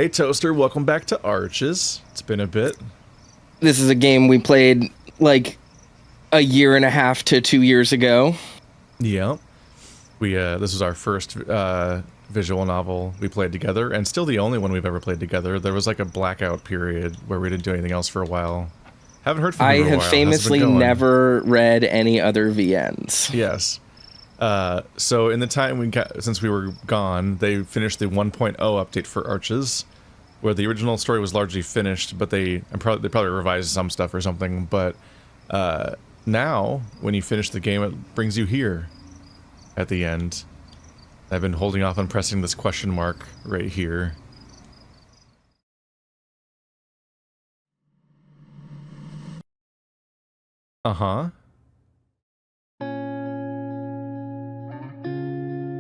Hey Toaster, welcome back to Arches. It's been a bit. This is a game we played like a year and a half to 2 years ago. Yeah. This was our first visual novel we played together, and still the only one we've ever played together. There was like a blackout period where we didn't do anything else for a while. Haven't heard from I you in a have while. How's it been famously going? never read any other VNs. Yes. So in the time since we were gone, they finished the 1.0 update for Arches, where the original story was largely finished, but they probably revised some stuff or something. But now, when you finish the game, it brings you here at the end. I've been holding off on pressing this question mark right here. Uh-huh.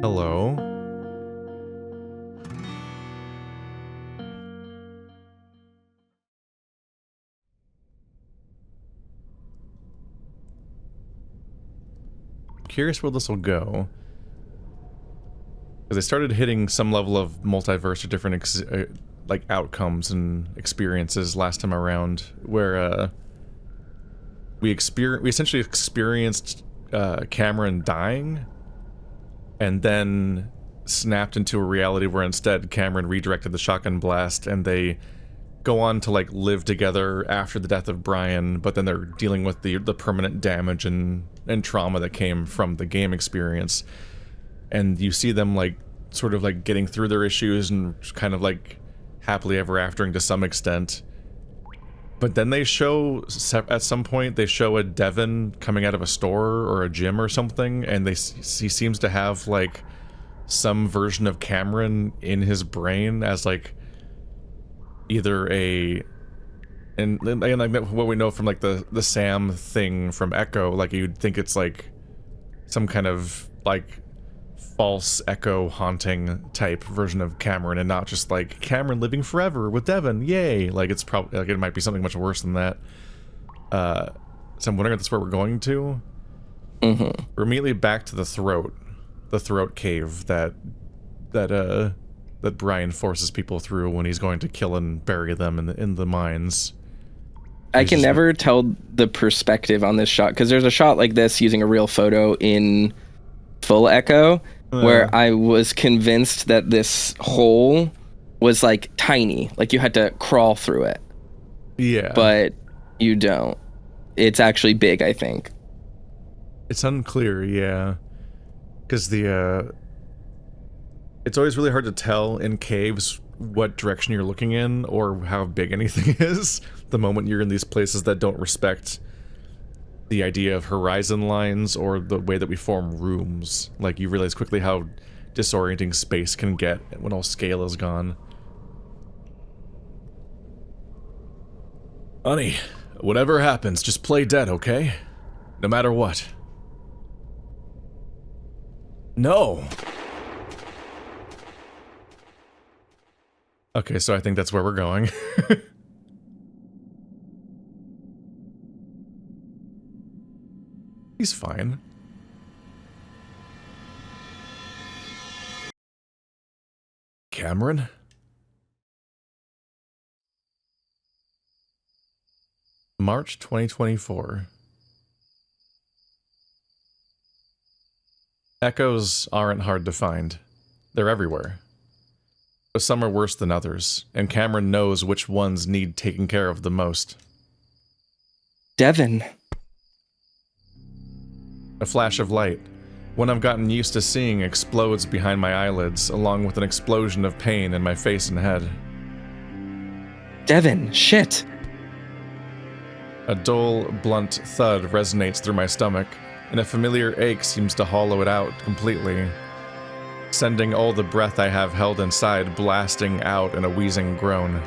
Hello. Curious where this will go. Because I started hitting some level of multiverse or different like outcomes and experiences last time around, where we essentially experienced Cameron dying, and then snapped into a reality where instead Cameron redirected the shotgun blast, and they go on to like live together after the death of Brian, but then they're dealing with the permanent damage and trauma that came from the game experience. And you see them like sort of like getting through their issues and kind of like happily ever aftering to some extent. But then they show, at some point, they show a Devin coming out of a store or a gym or something, and he seems to have like some version of Cameron in his brain as like either and like what we know from like the Sam thing from Echo, like you'd think it's like some kind of like false Echo haunting type version of Cameron, and not just like Cameron living forever with Devin, yay. Like it's probably like it might be something much worse than that. So I'm wondering if that's where we're going to. We're immediately back to the throat cave that Brian forces people through when he's going to kill and bury them in the mines. I can never tell the perspective on this shot, because there's a shot like this using a real photo in full Echo, where I was convinced that this hole was like tiny, like you had to crawl through it. Yeah. But you don't. It's actually big, I think. It's unclear, yeah. Because it's always really hard to tell in caves what direction you're looking in or how big anything is the moment you're in these places that don't respect the idea of horizon lines or the way that we form rooms. Like, you realize quickly how disorienting space can get when all scale is gone. Honey, whatever happens, just play dead, okay? No matter what. No! Okay, so I think that's where we're going. He's fine. Cameron? March 2024. Echoes aren't hard to find. They're everywhere. But some are worse than others, and Cameron knows which ones need taken care of the most. Devin. A flash of light, one I've gotten used to seeing, explodes behind my eyelids, along with an explosion of pain in my face and head. Devin, shit. A dull, blunt thud resonates through my stomach, and a familiar ache seems to hollow it out completely, sending all the breath I have held inside blasting out in a wheezing groan.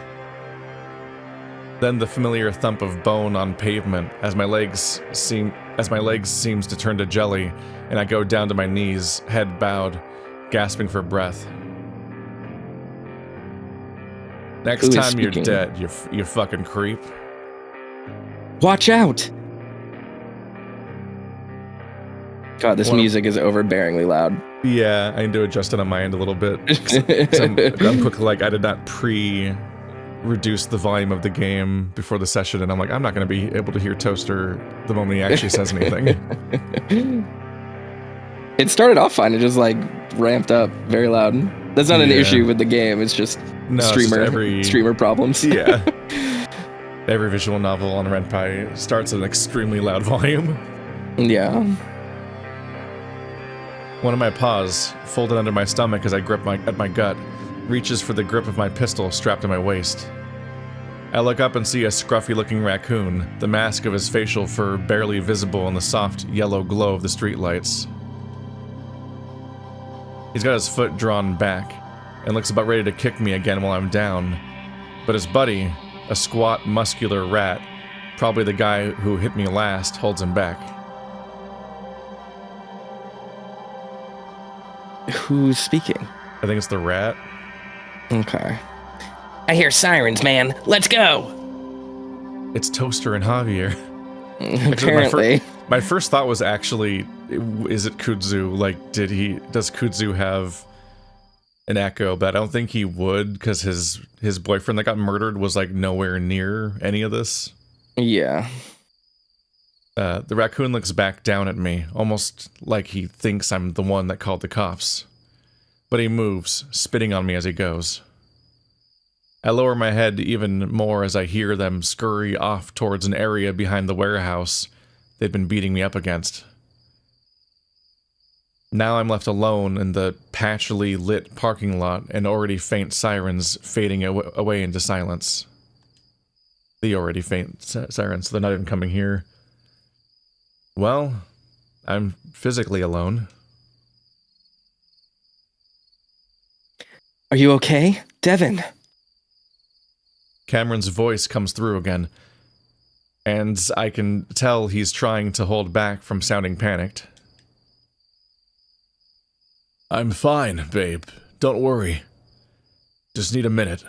Then the familiar thump of bone on pavement as my legs seems to turn to jelly, and I go down to my knees, head bowed, gasping for breath. Next time you're dead, you fucking creep. Watch out! God, this music is overbearingly loud. Yeah, I need to adjust it on my end a little bit. I'm quickly like, I did not reduce the volume of the game before the session, and I'm like, I'm not going to be able to hear Toaster the moment he actually says anything. It started off fine, it just like ramped up very loud. That's not an issue with the game, it's just streamer problems. Yeah. Every visual novel on Ren'Py starts at an extremely loud volume. Yeah. One of my paws, folded under my stomach as I grip at my gut, reaches for the grip of my pistol strapped to my waist. I look up and see a scruffy-looking raccoon, the mask of his facial fur barely visible in the soft yellow glow of the streetlights. He's got his foot drawn back, and looks about ready to kick me again while I'm down. But his buddy, a squat, muscular rat, probably the guy who hit me last, holds him back. Who's speaking? I think it's the rat. Okay. I hear sirens, man. Let's go! It's Toaster and Javier. Apparently. My first thought was actually, is it Kudzu? Like, does Kudzu have an echo? But I don't think he would, because his boyfriend that got murdered was like nowhere near any of this. Yeah. The raccoon looks back down at me, almost like he thinks I'm the one that called the cops. But he moves, spitting on me as he goes. I lower my head even more as I hear them scurry off towards an area behind the warehouse they'd been beating me up against. Now I'm left alone in the patchily lit parking lot and already faint sirens fading away into silence. The already faint sirens, they're not even coming here. Well, I'm physically alone. Are you okay, Devin? Cameron's voice comes through again, and I can tell he's trying to hold back from sounding panicked. I'm fine, babe. Don't worry. Just need a minute.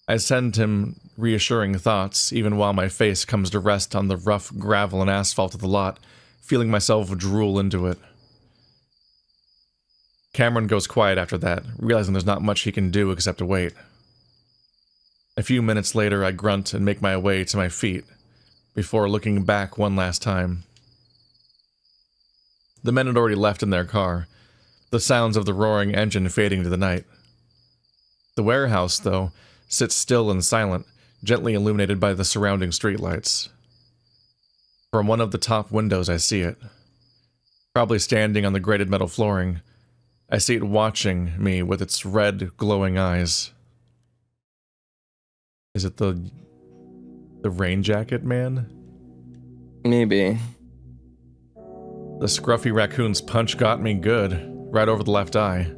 I send him reassuring thoughts, even while my face comes to rest on the rough gravel and asphalt of the lot, feeling myself drool into it. Cameron goes quiet after that, realizing there's not much he can do except to wait. A few minutes later, I grunt and make my way to my feet, before looking back one last time. The men had already left in their car, the sounds of the roaring engine fading to the night. The warehouse, though, sits still and silent, gently illuminated by the surrounding streetlights. From one of the top windows I see it. Probably standing on the grated metal flooring, I see it watching me with its red, glowing eyes. Is it the rain jacket man? Maybe. The scruffy raccoon's punch got me good, right over the left eye.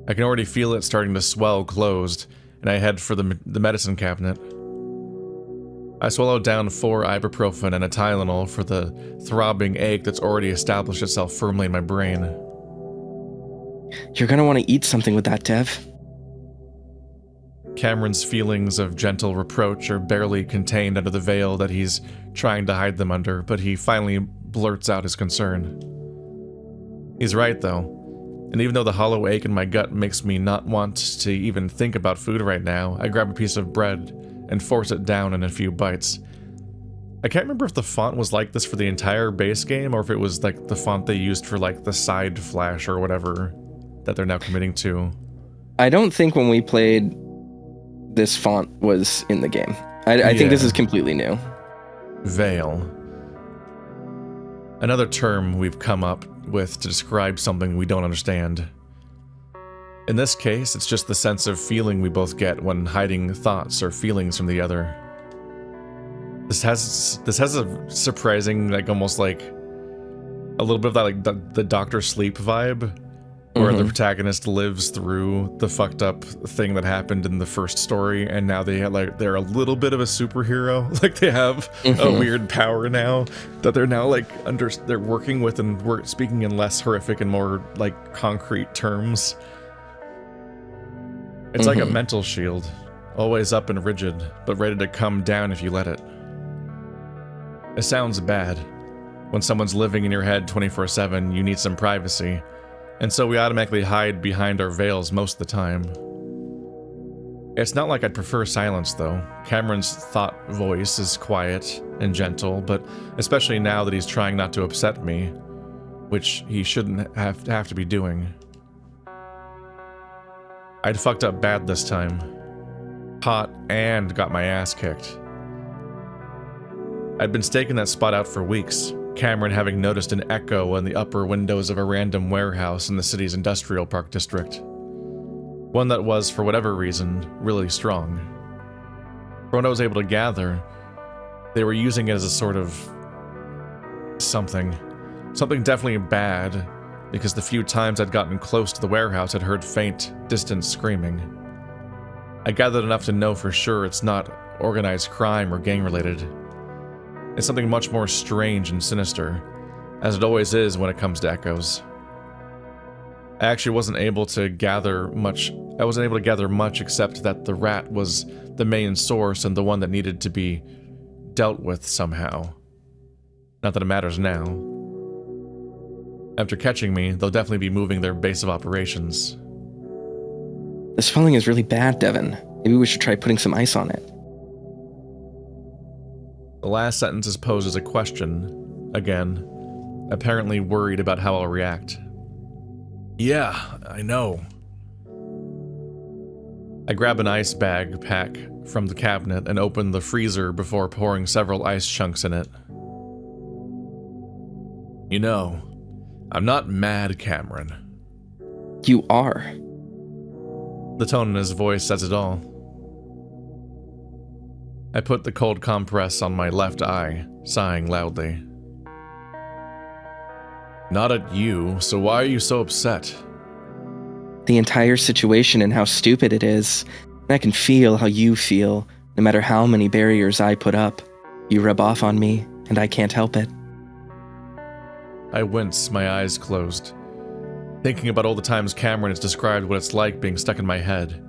I can already feel it starting to swell closed, and I head for the medicine cabinet. I swallow down 4 ibuprofen and a Tylenol for the throbbing ache that's already established itself firmly in my brain. You're gonna want to eat something with that, Dev. Cameron's feelings of gentle reproach are barely contained under the veil that he's trying to hide them under, but he finally blurts out his concern. He's right, though. And even though the hollow ache in my gut makes me not want to even think about food right now, I grab a piece of bread and force it down in a few bites. I can't remember if the font was like this for the entire base game, or if it was like the font they used for like the side flash or whatever that they're now committing to. I don't think when we played this font was in the game. I think this is completely new. Veil. Another term we've come up with to describe something we don't understand. In this case, it's just the sense of feeling we both get when hiding thoughts or feelings from the other. This has a surprising, like almost like a little bit of that, like the Dr. Sleep vibe, where the protagonist lives through the fucked up thing that happened in the first story, and now they're a little bit of a superhero. Like they have a weird power now that they're now like they're working with, and we're speaking in less horrific and more like concrete terms. It's like a mental shield, always up and rigid, but ready to come down if you let it. It sounds bad, When someone's living in your head 24/7, you need some privacy, and so we automatically hide behind our veils most of the time. It's not like I'd prefer silence, though. Cameron's thought voice is quiet and gentle, but especially now that he's trying not to upset me, which he shouldn't have to be doing. I'd fucked up bad this time. Caught and got my ass kicked. I'd been staking that spot out for weeks, Cameron having noticed an echo in the upper windows of a random warehouse in the city's industrial park district. One that was, for whatever reason, really strong. From what I was able to gather, they were using it as a sort of something. Something definitely bad, because the few times I'd gotten close to the warehouse I'd heard faint, distant screaming. I gathered enough to know for sure it's not organized crime or gang-related. It's something much more strange and sinister, as it always is when it comes to echoes. I actually wasn't able to gather much except that the rat was the main source and the one that needed to be dealt with somehow. Not that it matters now. After catching me, they'll definitely be moving their base of operations. The swelling is really bad, Devin. Maybe we should try putting some ice on it. The last sentence is posed as a question, again, apparently worried about how I'll react. Yeah, I know. I grab an ice bag pack from the cabinet and open the freezer before pouring several ice chunks in it. You know, I'm not mad, Cameron. You are. The tone in his voice says it all. I put the cold compress on my left eye, sighing loudly. Not at you, so why are you so upset? The entire situation and how stupid it is. And I can feel how you feel, no matter how many barriers I put up. You rub off on me, and I can't help it. I wince, my eyes closed. Thinking about all the times Cameron has described what it's like being stuck in my head.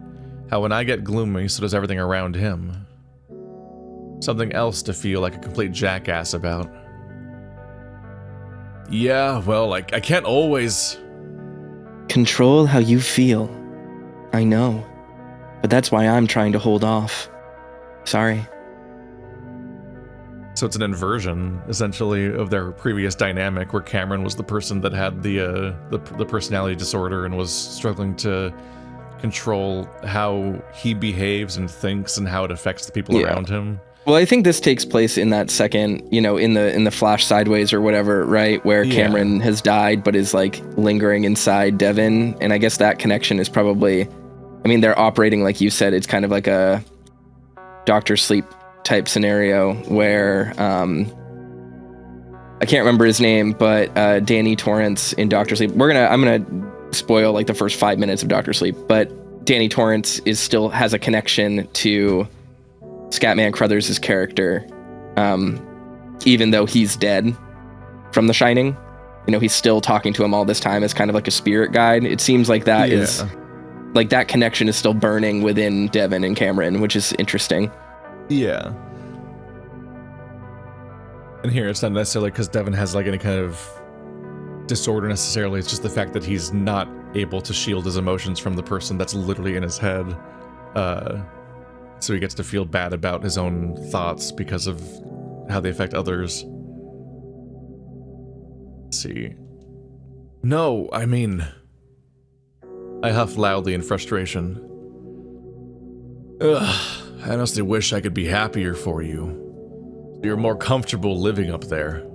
How when I get gloomy, so does everything around him. Something else to feel like a complete jackass about. Yeah, well, I can't always... Control how you feel. I know. But that's why I'm trying to hold off. Sorry. So it's an inversion, essentially, of their previous dynamic, where Cameron was the person that had the personality disorder and was struggling to control how he behaves and thinks and how it affects the people around him. Well, I think this takes place in that second, in the flash sideways or whatever, right? Where Cameron has died, but is like lingering inside Devin. And I guess that connection is probably, they're operating, like you said, it's kind of like a Dr. Sleep type scenario where, I can't remember his name, but Danny Torrance in Dr. Sleep. I'm going to spoil like the first 5 minutes of Dr. Sleep, but Danny Torrance still has a connection to Scatman Crothers' character, even though he's dead from The Shining. He's still talking to him all this time as kind of like a spirit guide. It seems like that is like that connection is still burning within Devin and Cameron, which is interesting. Yeah. And here it's not necessarily because Devin has like any kind of disorder necessarily. It's just the fact that he's not able to shield his emotions from the person that's literally in his head. So he gets to feel bad about his own thoughts because of how they affect others. Let's see. No, I huff loudly in frustration. Ugh, I honestly wish I could be happier for you. You're more comfortable living up there.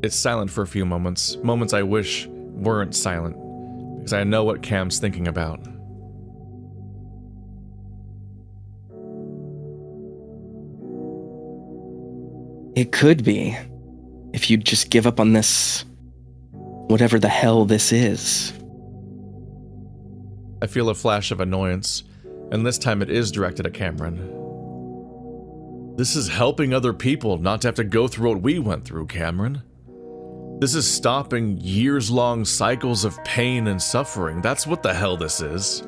It's silent for a few moments. Moments I wish weren't silent, because I know what Cam's thinking about. It could be, if you'd just give up on this, whatever the hell this is. I feel a flash of annoyance, and this time it is directed at Cameron. This is helping other people not to have to go through what we went through, Cameron. This is stopping years-long cycles of pain and suffering. That's what the hell this is.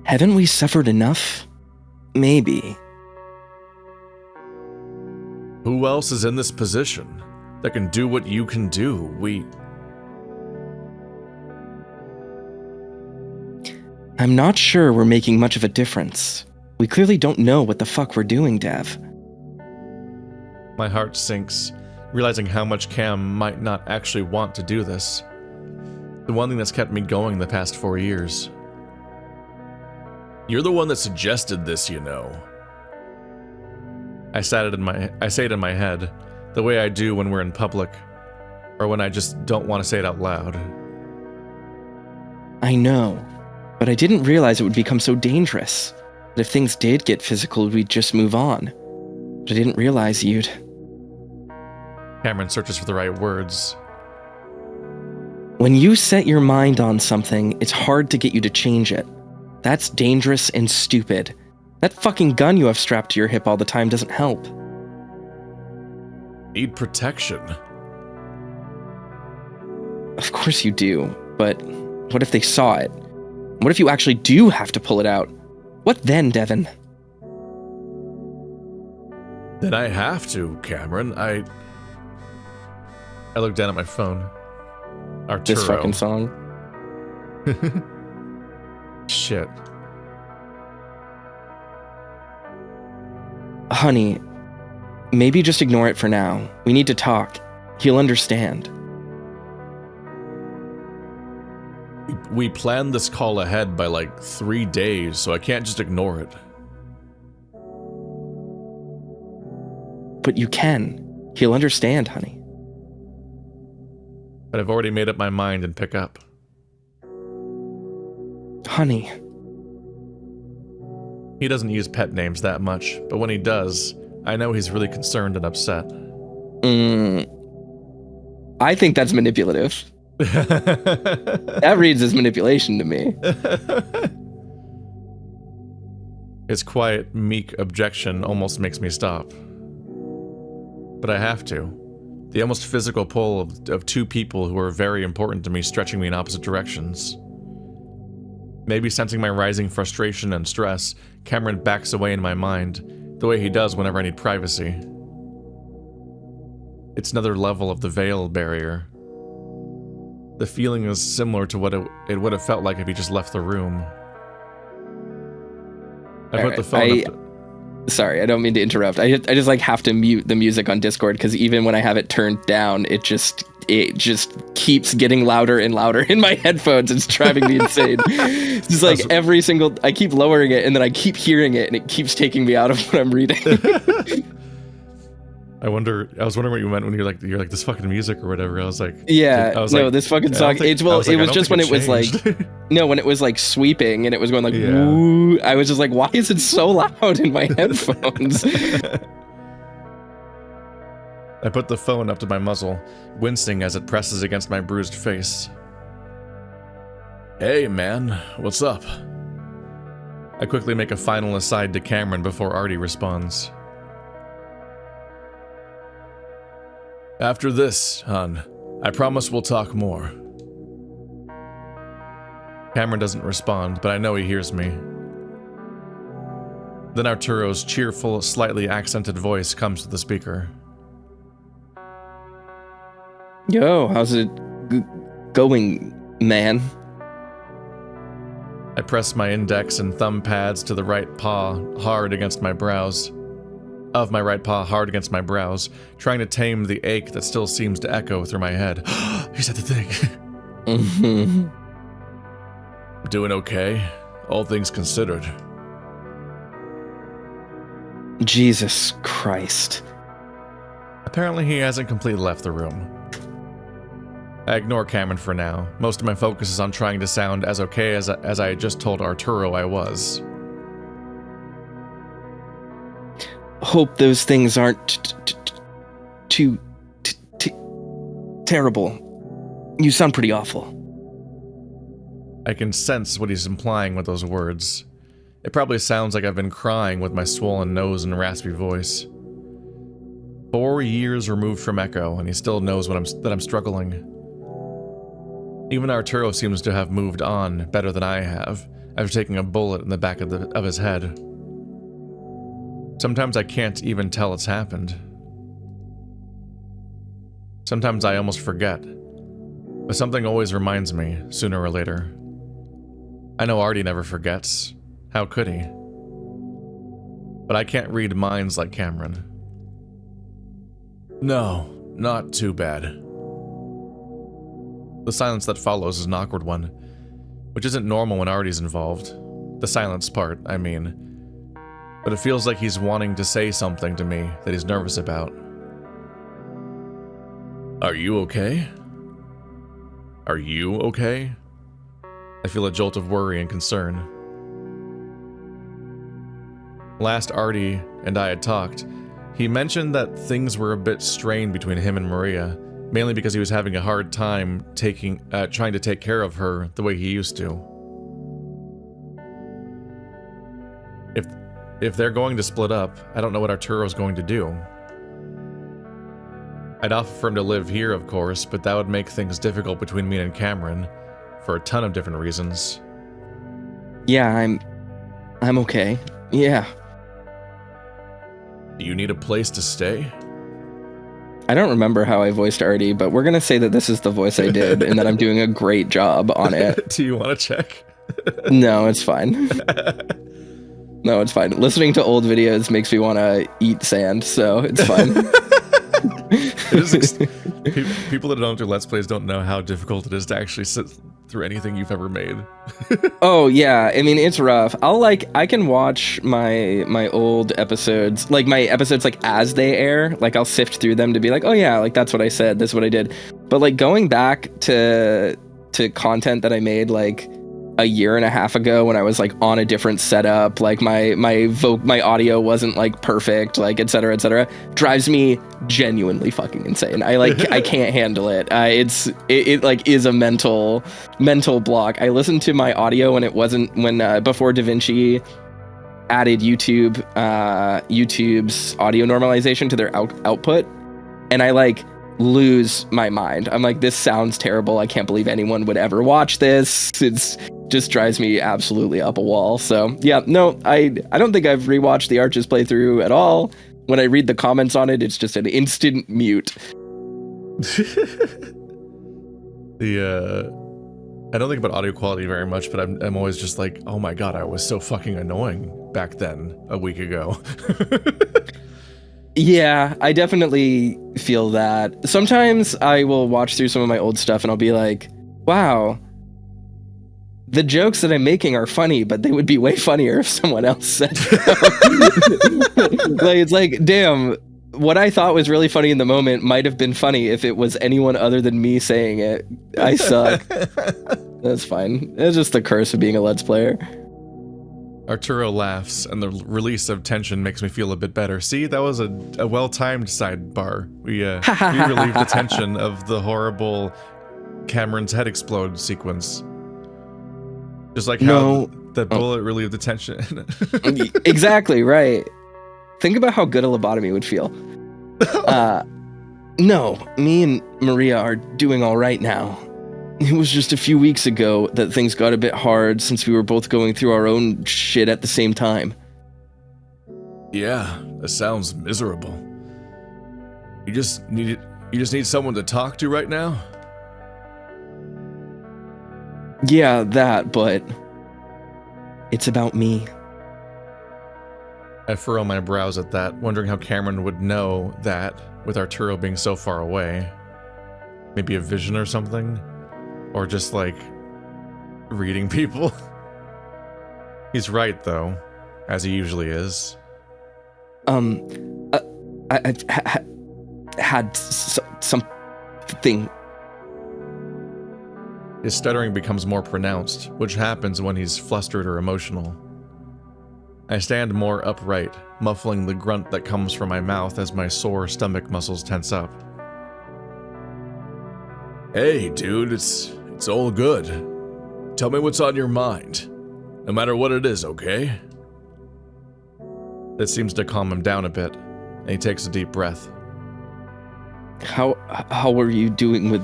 Haven't we suffered enough? maybe. Who else is in this position that can do what you can do? I'm not sure we're making much of a difference. We clearly don't know what the fuck we're doing, Dev. My heart sinks, realizing how much Cam might not actually want to do this. The one thing that's kept me going the past 4 years. You're the one that suggested this, you know. I say it in my head, the way I do when we're in public, or when I just don't want to say it out loud. I know, but I didn't realize it would become so dangerous. That if things did get physical, we'd just move on. But I didn't realize you'd... Cameron searches for the right words. When you set your mind on something, it's hard to get you to change it. That's dangerous and stupid. That fucking gun you have strapped to your hip all the time doesn't help. Need protection. Of course you do, but what if they saw it? What if you actually do have to pull it out? What then, Devin? Then I have to, Cameron. I look down at my phone. Arturo. This fucking song. Shit. Honey, maybe just ignore it for now. We need to talk. He'll understand. We planned this call ahead by like 3 days, so I can't just ignore it. But you can. He'll understand, honey. But I've already made up my mind and pick up. Honey. He doesn't use pet names that much, but when he does, I know he's really concerned and upset. I think that's manipulative. That reads as manipulation to me. His quiet, meek objection almost makes me stop. But I have to. The almost physical pull of two people who are very important to me stretching me in opposite directions. Maybe sensing my rising frustration and stress, Cameron backs away in my mind, the way he does whenever I need privacy. It's another level of the veil barrier. The feeling is similar to what it would have felt like if he just left the room. I put the phone up. Sorry, I don't mean to interrupt. I just like have to mute the music on Discord because even when I have it turned down, it just keeps getting louder and louder in my headphones. It's driving me insane. It's just like I keep lowering it and then I keep hearing it and it keeps taking me out of what I'm reading. I was wondering what you meant when you're like this fucking music or whatever. I was like, this fucking song. It was just when it was like, no, when it was like sweeping and it was going like, woo, I was just like, why is it so loud in my headphones? I put the phone up to my muzzle, wincing as it presses against my bruised face. Hey man, what's up? I quickly make a final aside to Cameron before Artie responds. After this, hon, I promise we'll talk more. Cameron doesn't respond, but I know he hears me. Then Arturo's cheerful, slightly accented voice comes to the speaker. Yo, how's it going, man? I press my index and thumb pads to the right paw hard against my brows. Trying to tame the ache that still seems to echo through my head. He said the thing. Doing okay, all things considered. Jesus Christ. Apparently he hasn't completely left the room. I ignore Cameron for now. Most of my focus is on trying to sound as okay as I had just told Arturo I was. Hope those things aren't too terrible. You sound pretty awful. I can sense what he's implying with those words. It probably sounds like I've been crying with my swollen nose and raspy voice. 4 years removed from Echo, and he still knows that I'm struggling. Even Arturo seems to have moved on better than I have, after taking a bullet in the back of his head. Sometimes I can't even tell it's happened. Sometimes I almost forget. But something always reminds me, sooner or later. I know Artie never forgets. How could he? But I can't read minds like Cameron. No, not too bad. The silence that follows is an awkward one, which isn't normal when Artie's involved. The silence part, I mean. But it feels like he's wanting to say something to me that he's nervous about. Are you okay? Are you okay? I feel a jolt of worry and concern. Last Artie and I had talked, he mentioned that things were a bit strained between him and Maria, mainly because he was having a hard time trying to take care of her the way he used to. If they're going to split up, I don't know what Arturo's going to do. I'd offer for him to live here, of course, but that would make things difficult between me and Cameron, for a ton of different reasons. Yeah, I'm okay. Yeah. Do you need a place to stay? I don't remember how I voiced Artie, but we're gonna say that this is the voice I did, and that I'm doing a great job on it. Do you want to check? No, it's fine. No, it's fine. Listening to old videos makes me want to eat sand, so it's fine. People that don't do Let's Plays don't know how difficult it is to actually sit through anything you've ever made. Oh yeah, I mean it's rough. I can watch my old episodes, like my episodes like as they air, like I'll sift through them to be like, oh yeah, like that's what I said, this is what I did. But like going back to content that I made like a year and a half ago when I was like on a different setup, like my audio wasn't like perfect, like et cetera, drives me genuinely fucking insane. I can't handle it. It like is a mental block. I listened to my audio when before DaVinci added YouTube's audio normalization to their output, and I like lose my mind. I'm like, this sounds terrible. I can't believe anyone would ever watch this. It's just drives me absolutely up a wall. So yeah, no, I don't think I've rewatched the Arches playthrough at all. When I read the comments on it, it's just an instant mute. I don't think about audio quality very much, but I'm always just like, oh my god, I was so fucking annoying back then, a week ago. Yeah, I definitely feel that. Sometimes I will watch through some of my old stuff and I'll be like, wow, the jokes that I'm making are funny, but they would be way funnier if someone else said them. Like, it's like, damn, what I thought was really funny in the moment might have been funny if it was anyone other than me saying it. I suck. That's fine. It's just the curse of being a Let's Player. Arturo laughs, and the release of tension makes me feel a bit better. See, that was a well-timed sidebar. We relieved the tension of the horrible Cameron's head explode sequence. Just like how the bullet relieved the tension. Exactly, right. Think about how good a lobotomy would feel. No, me and Maria are doing all right now. It was just a few weeks ago that things got a bit hard since we were both going through our own shit at the same time. Yeah, that sounds miserable. You just need someone to talk to right now? Yeah, that, but it's about me. I furrow my brows at that, wondering how Cameron would know that with Arturo being so far away. Maybe a vision or something? Or just, like, reading people? He's right, though, as he usually is. I've had something. His stuttering becomes more pronounced, which happens when he's flustered or emotional. I stand more upright, muffling the grunt that comes from my mouth as my sore stomach muscles tense up. Hey, dude, it's all good. Tell me what's on your mind. No matter what it is, okay? That seems to calm him down a bit, and he takes a deep breath. How are you doing with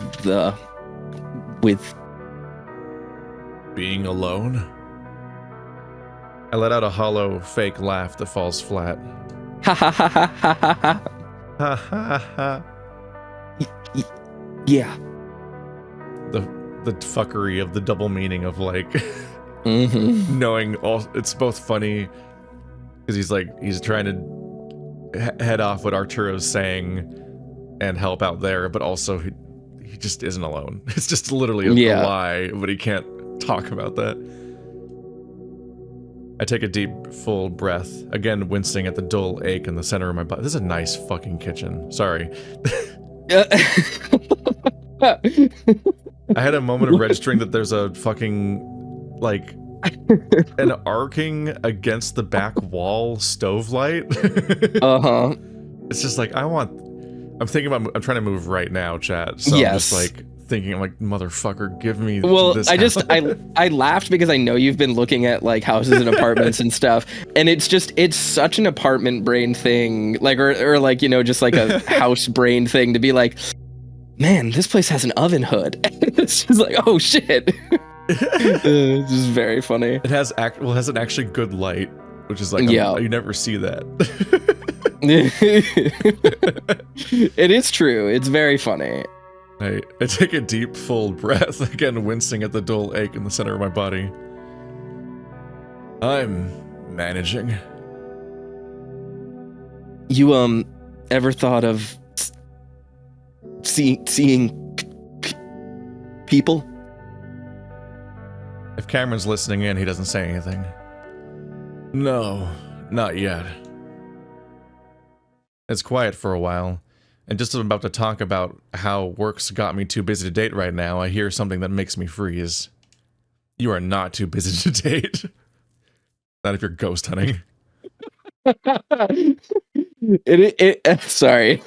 being alone? I let out a hollow, fake laugh that falls flat. Ha ha ha ha ha ha ha. Ha ha ha. Yeah. The fuckery of the double meaning of like knowing all. It's both funny because he's trying to head off what Arturo's saying and help out there, but also he just isn't alone. It's just literally a lie, but he can't talk about that. I take a deep, full breath, again wincing at the dull ache in the center of my body. This is a nice fucking kitchen. Sorry. I had a moment of registering that there's a fucking, like, an arcing against the back wall stove light. Uh-huh. It's just like, I'm thinking about, I'm trying to move right now, chat. So I'm just like, thinking, I'm like, motherfucker, give me this. I laughed because I know you've been looking at like houses and apartments and stuff, and it's such an apartment brain thing, like or like, you know, just like a house brain thing to be like, man, this place has an oven hood. It's just like, oh shit. It's just very funny. It has an actually good light, which is like, you never see that. It is true. It's very funny. I take a deep, full breath, again wincing at the dull ache in the center of my body. I'm managing. You, ever thought of seeing people? If Cameron's listening in, he doesn't say anything. No, not yet. It's quiet for a while. And just as I'm about to talk about how work's got me too busy to date right now, I hear something that makes me freeze. You are not too busy to date. Not if you're ghost hunting. Sorry.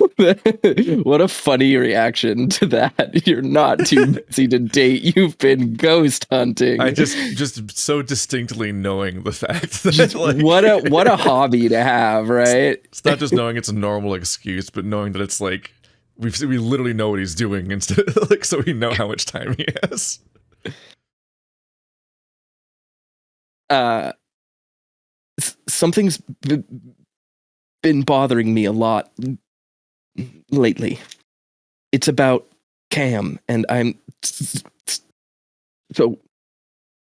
What a funny reaction to that. You're not too busy to date. You've been ghost hunting. I just so distinctly knowing the fact that like, what a hobby to have, right? It's not just knowing it's a normal excuse, but knowing that it's like we literally know what he's doing instead, like, so we know how much time he has. Something's been bothering me a lot lately. It's about Cam, and I'm so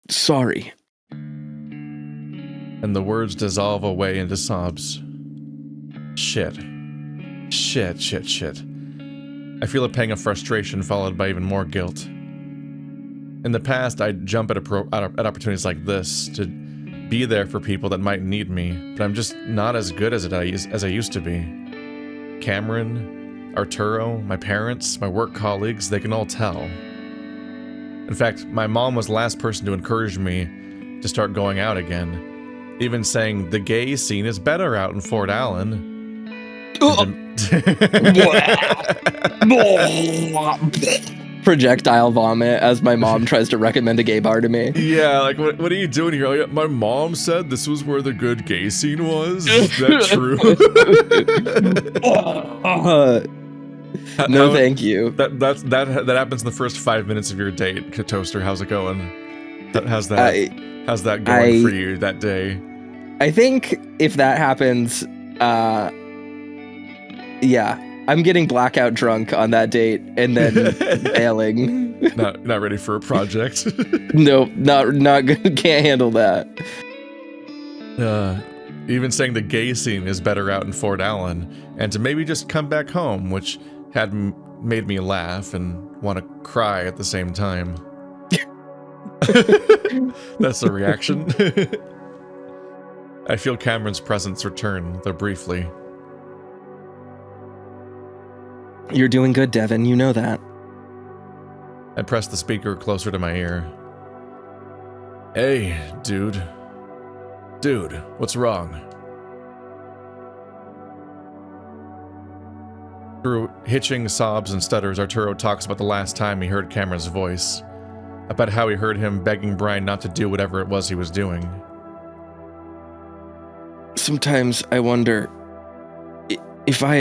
sorry. And the words dissolve away into sobs. Shit. I feel a pang of frustration followed by even more guilt. In the past, I'd jump at opportunities like this to be there for people that might need me, but I'm just not as good as I used to be. Cameron, Arturo, my parents, my work colleagues, they can all tell. In fact, my mom was the last person to encourage me to start going out again, even saying the gay scene is better out in Fort Allen. Projectile vomit as my mom tries to recommend a gay bar to me. Yeah, like, what are you doing here? Oh, yeah, my mom said this was where the good gay scene was. Is that true? No, thank you. That happens in the first 5 minutes of your date. Toaster, how's it going? How's that going for you that day? I think if that happens, yeah. I'm getting blackout drunk on that date and then bailing. Not ready for a project. No, not good. Can't handle that. Even saying the gay scene is better out in Fort Allen, and to maybe just come back home, which had made me laugh and want to cry at the same time. That's the reaction. I feel Cameron's presence return, though briefly. You're doing good, Devin. You know that. I press the speaker closer to my ear. Hey, dude. Dude, what's wrong? Through hitching sobs and stutters, Arturo talks about the last time he heard Cameron's voice, about how he heard him begging Brian not to do whatever it was he was doing. Sometimes I wonder if I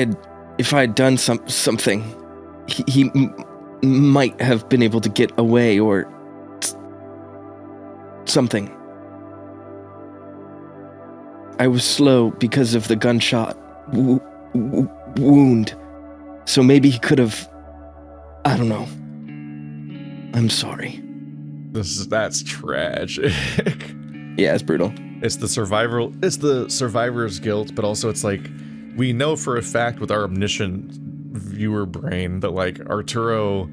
had done something, he might have been able to get away or something. I was slow because of the gunshot wound. So maybe he could have... I don't know. I'm sorry. That's tragic. Yeah, it's brutal. It's the survivor's guilt, but also it's like, we know for a fact with our omniscient viewer brain that like Arturo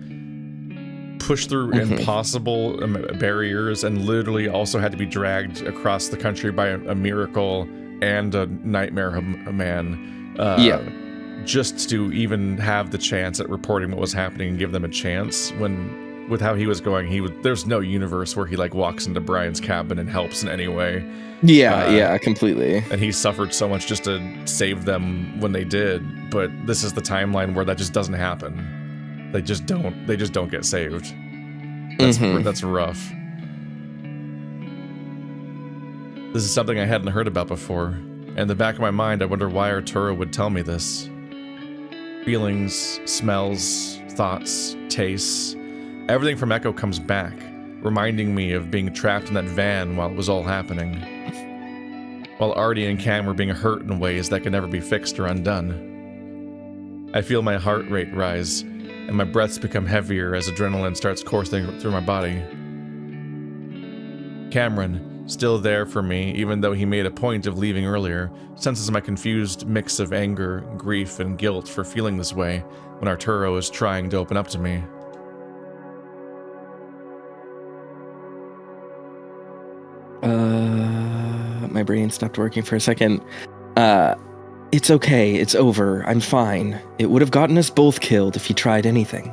pushed through impossible barriers and literally also had to be dragged across the country by a miracle and a nightmare man. Just to even have the chance at reporting what was happening and give them a chance. When with how he was going, there's no universe where he like walks into Brian's cabin and helps in any way. Yeah, completely. And he suffered so much just to save them when they did, but this is the timeline where that just doesn't happen. They just don't get saved. That's rough. This is something I hadn't heard about before. And in the back of my mind, I wonder why Arturo would tell me this. Feelings, smells, thoughts, tastes. Everything from Echo comes back, reminding me of being trapped in that van while it was all happening. While Artie and Cam were being hurt in ways that could never be fixed or undone. I feel my heart rate rise, and my breaths become heavier as adrenaline starts coursing through my body. Cameron, still there for me, even though he made a point of leaving earlier, senses my confused mix of anger, grief, and guilt for feeling this way when Arturo is trying to open up to me. My brain stopped working for a second. It's okay, it's over, I'm fine. It would have gotten us both killed if he tried anything.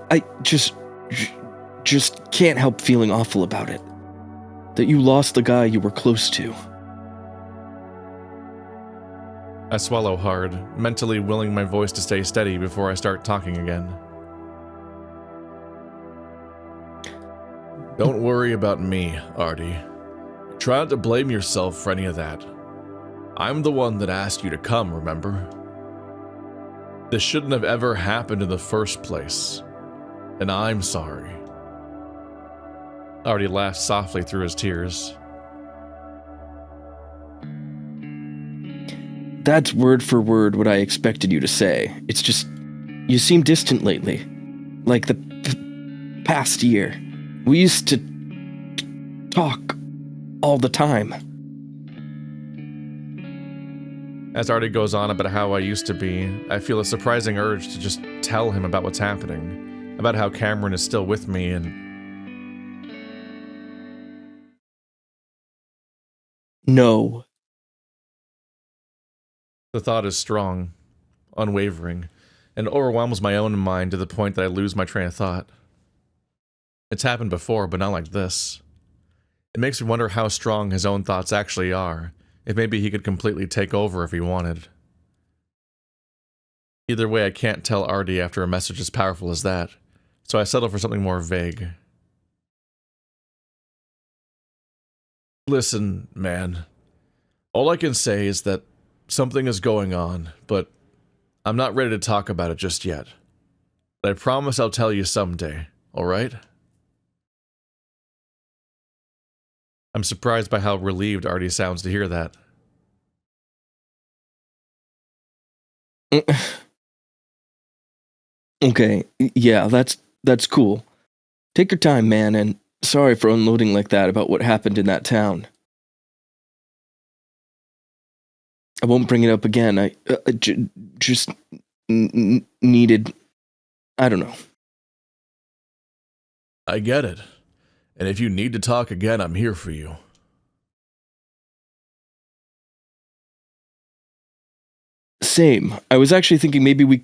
I just can't help feeling awful about it. That you lost the guy you were close to. I swallow hard, mentally willing my voice to stay steady before I start talking again. Don't worry about me, Artie. Try not to blame yourself for any of that. I'm the one that asked you to come, remember? This shouldn't have ever happened in the first place. And I'm sorry. Artie laughed softly through his tears. That's word for word what I expected you to say. It's just, you seem distant lately. Like the past year. We used to talk all the time. As Artie goes on about how I used to be, I feel a surprising urge to just tell him about what's happening. About how Cameron is still with me and... No. The thought is strong, unwavering, and overwhelms my own mind to the point that I lose my train of thought. It's happened before, but not like this. It makes me wonder how strong his own thoughts actually are, if maybe he could completely take over if he wanted. Either way, I can't tell Artie after a message as powerful as that, so I settle for something more vague. Listen, man. All I can say is that something is going on, but I'm not ready to talk about it just yet. But I promise I'll tell you someday, alright? I'm surprised by how relieved Artie sounds to hear that. Okay, yeah, that's cool. Take your time, man, and sorry for unloading like that about what happened in that town. I won't bring it up again. I just needed... I don't know. I get it. And if you need to talk again, I'm here for you. Same. I was actually thinking maybe we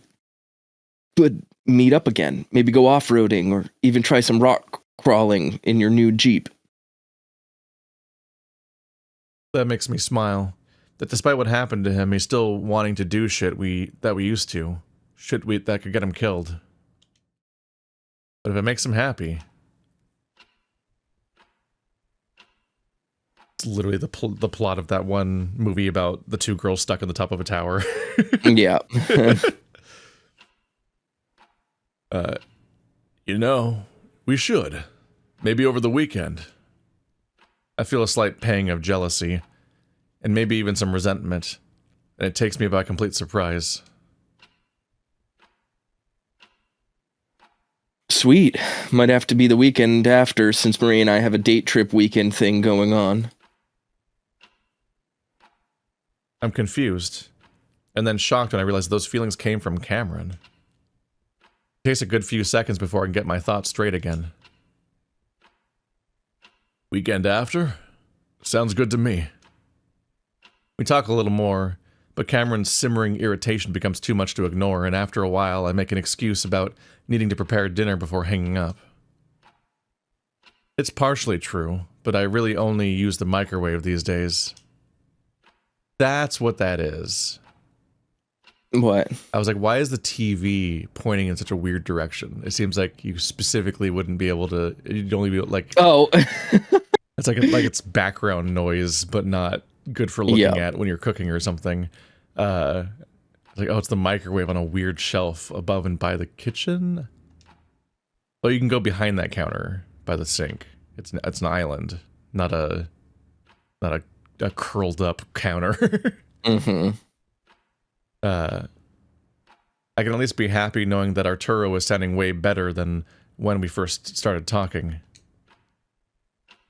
could meet up again. Maybe go off-roading or even try some rock crawling in your new Jeep. That makes me smile. That despite what happened to him, he's still wanting to do shit that we used to. Shit that could get him killed. But if it makes him happy... It's literally the plot of that one movie about the two girls stuck on the top of a tower. Yeah. You know, we should. Maybe over the weekend. I feel a slight pang of jealousy. and maybe even some resentment, and it takes me by complete surprise. Sweet. Might have to be the weekend after, since Marie and I have a date trip weekend thing going on. I'm confused, and then shocked when I realize those feelings came from Cameron. It takes a good few seconds before I can get my thoughts straight again. Weekend after? Sounds good to me. We talk a little more, but Cameron's simmering irritation becomes too much to ignore, and after a while I make an excuse about needing to prepare dinner before hanging up. It's partially true, but I really only use the microwave these days. That's what that is. What? I was like, why is the TV pointing in such a weird direction? It seems like you specifically wouldn't be able to, you'd only be like... Oh. It's like it's background noise, but not good for looking at when you're cooking or something. Like, oh, it's the microwave on a weird shelf above and by the kitchen. Oh, you can go behind that counter by the sink. It's an island, not a curled up counter. Mm-hmm. I can at least be happy knowing that Arturo is sounding way better than when we first started talking.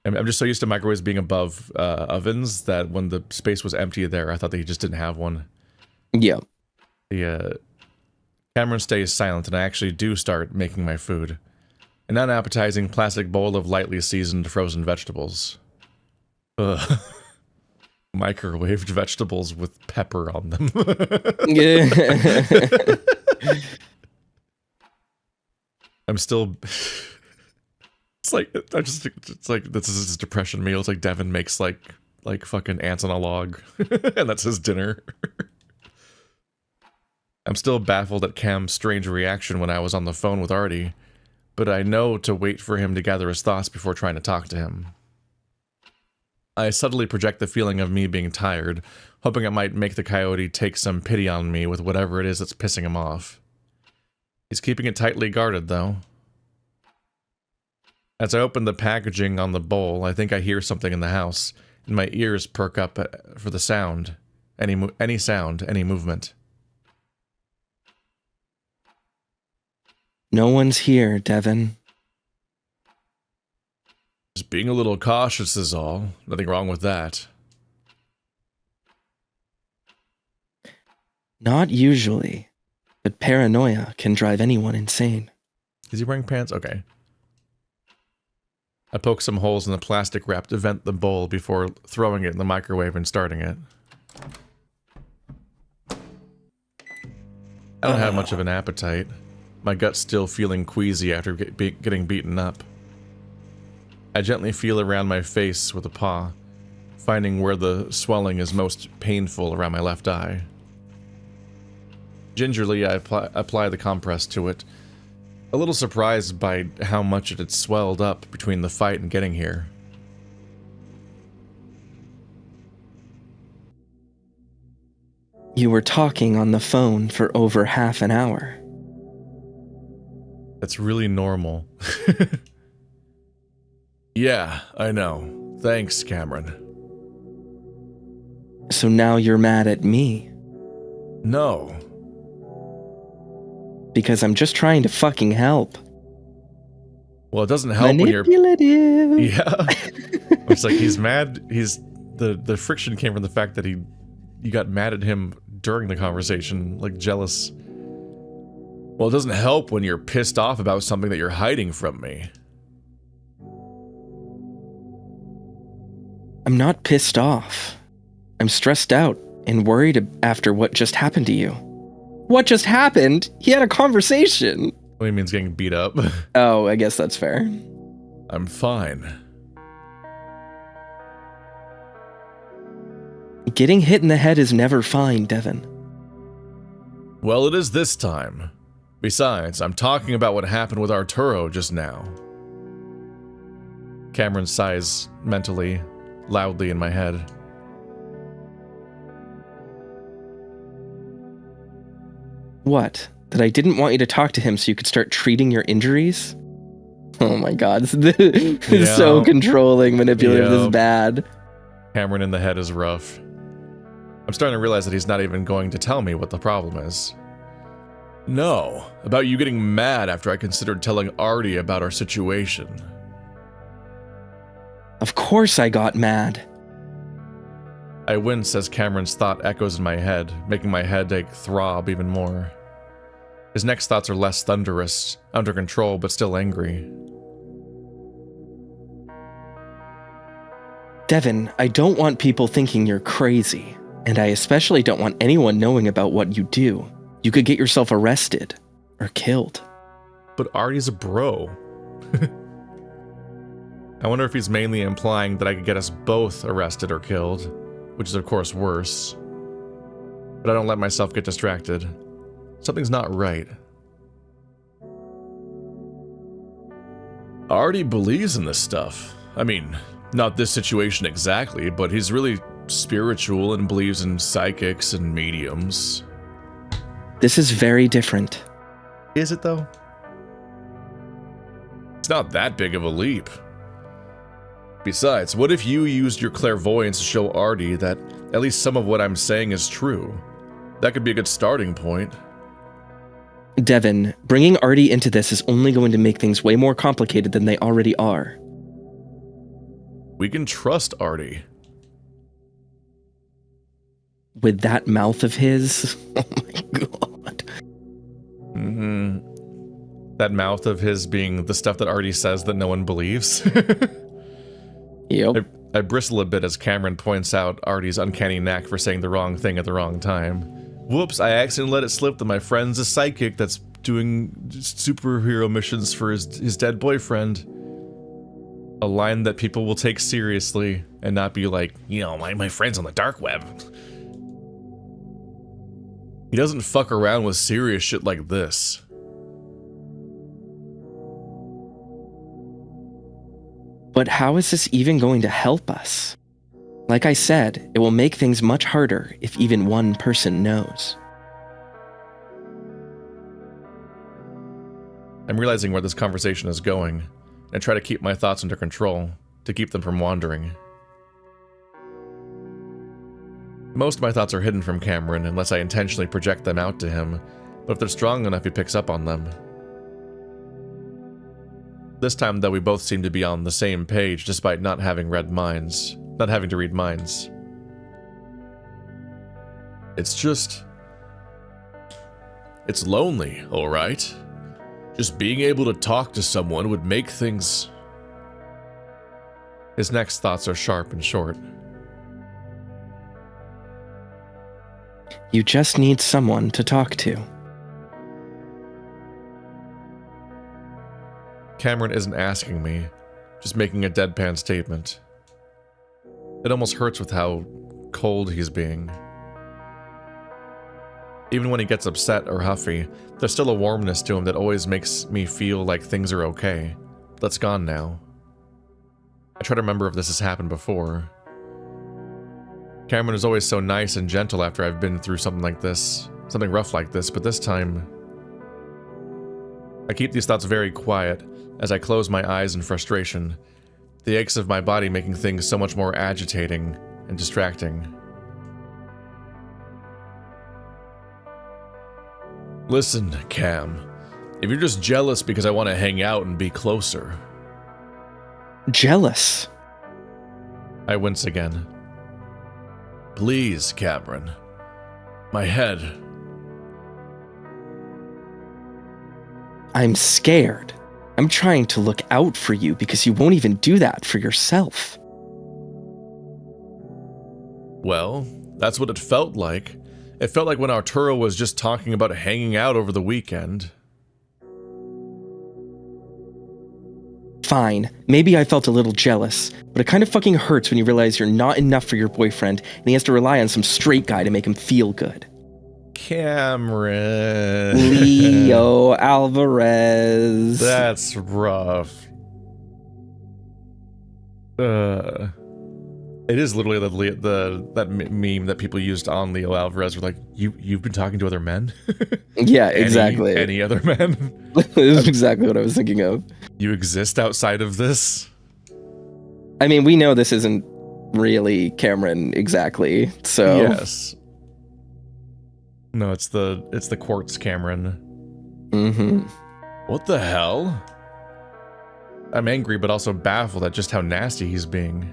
I'm just so used to microwaves being above ovens that when the space was empty there, I thought that he just didn't have one. Yeah. Cameron stays silent, and I actually do start making my food. An unappetizing plastic bowl of lightly seasoned frozen vegetables. Ugh. Microwaved vegetables with pepper on them. Yeah. I'm still... It's like this is his depression meal. It's like Devin makes like fucking ants on a log, and that's his dinner. I'm still baffled at Cam's strange reaction when I was on the phone with Artie, but I know to wait for him to gather his thoughts before trying to talk to him. I subtly project the feeling of me being tired, hoping it might make the coyote take some pity on me with whatever it is that's pissing him off. He's keeping it tightly guarded, though. As I open the packaging on the bowl, I think I hear something in the house, and my ears perk up for the sound. Any sound, any movement. No one's here, Devin. Just being a little cautious is all. Nothing wrong with that. Not usually, but paranoia can drive anyone insane. Is he wearing pants? Okay. I poke some holes in the plastic wrap to vent the bowl before throwing it in the microwave and starting it. I don't have much of an appetite. My gut's still feeling queasy after getting beaten up. I gently feel around my face with a paw, finding where the swelling is most painful around my left eye. Gingerly, I apply the compress to it, a little surprised by how much it had swelled up between the fight and getting here. You were talking on the phone for over half an hour. That's really normal. Yeah, I know. Thanks, Cameron. So now you're mad at me? No. Because I'm just trying to fucking help. Well, it doesn't help when you're... Yeah. It's like he's mad. The friction came from the fact that you got mad at him during the conversation, like jealous. Well, it doesn't help when you're pissed off about something that you're hiding from me. I'm not pissed off. I'm stressed out and worried after what just happened to you. What just happened? He had a conversation. What do you mean, getting beat up? Oh, I guess that's fair. I'm fine. Getting hit in the head is never fine, Devin. Well, it is this time. Besides, I'm talking about what happened with Arturo just now. Cameron sighs mentally, loudly in my head. What? That I didn't want you to talk to him so you could start treating your injuries? Oh my god, this is so controlling, manipulative, this is bad. Cameron in the head is rough. I'm starting to realize that he's not even going to tell me what the problem is. No, about you getting mad after I considered telling Artie about our situation. Of course I got mad. I wince as Cameron's thought echoes in my head, making my headache throb even more. His next thoughts are less thunderous, under control, but still angry. Devin, I don't want people thinking you're crazy, and I especially don't want anyone knowing about what you do. You could get yourself arrested, or killed. But Artie's a bro. I wonder if he's mainly implying that I could get us both arrested or killed, which is of course worse. But I don't let myself get distracted. Something's not right. Artie believes in this stuff. I mean, not this situation exactly, but he's really spiritual and believes in psychics and mediums. This is very different. Is it though? It's not that big of a leap. Besides, what if you used your clairvoyance to show Artie that at least some of what I'm saying is true? That could be a good starting point. Devin, bringing Artie into this is only going to make things way more complicated than they already are. We can trust Artie. With that mouth of his? Oh my god. That mouth of his being the stuff that Artie says that no one believes. Yep. I bristle a bit as Cameron points out Artie's uncanny knack for saying the wrong thing at the wrong time. Whoops, I accidentally let it slip that my friend's a psychic that's doing superhero missions for his dead boyfriend. A line that people will take seriously and not be like, you know, my friend's on the dark web. He doesn't fuck around with serious shit like this. But how is this even going to help us? Like I said, it will make things much harder if even one person knows. I'm realizing where this conversation is going, and try to keep my thoughts under control, to keep them from wandering. Most of my thoughts are hidden from Cameron unless I intentionally project them out to him, but if they're strong enough he picks up on them. This time, though, we both seem to be on the same page despite not having to read minds. It's lonely, alright? Just being able to talk to someone would make things... His next thoughts are sharp and short. You just need someone to talk to. Cameron isn't asking me, just making a deadpan statement. It almost hurts with how cold he's being. Even when he gets upset or huffy, there's still a warmness to him that always makes me feel like things are okay. That's gone now. I try to remember if this has happened before. Cameron is always so nice and gentle after I've been through something like this, something rough like this, but this time... I keep these thoughts very quiet as I close my eyes in frustration, the aches of my body making things so much more agitating and distracting. Listen, Cam, if you're just jealous because I want to hang out and be closer... Jealous? I wince again. Please, Cameron. My head... I'm scared. I'm trying to look out for you because you won't even do that for yourself. Well, that's what it felt like. It felt like when Arturo was just talking about hanging out over the weekend. Fine, maybe I felt a little jealous, but it kind of fucking hurts when you realize you're not enough for your boyfriend and he has to rely on some straight guy to make him feel good. Cameron. Leo Alvarez. That's rough. It is literally that meme that people used on Leo Alvarez. Were like, you've been talking to other men? Yeah, exactly. Any other men? This is exactly what I was thinking of. You exist outside of this? I mean, we know this isn't really Cameron exactly. So Yes. No, it's the quartz Cameron. Mm-hmm. What the hell? I'm angry, but also baffled at just how nasty he's being.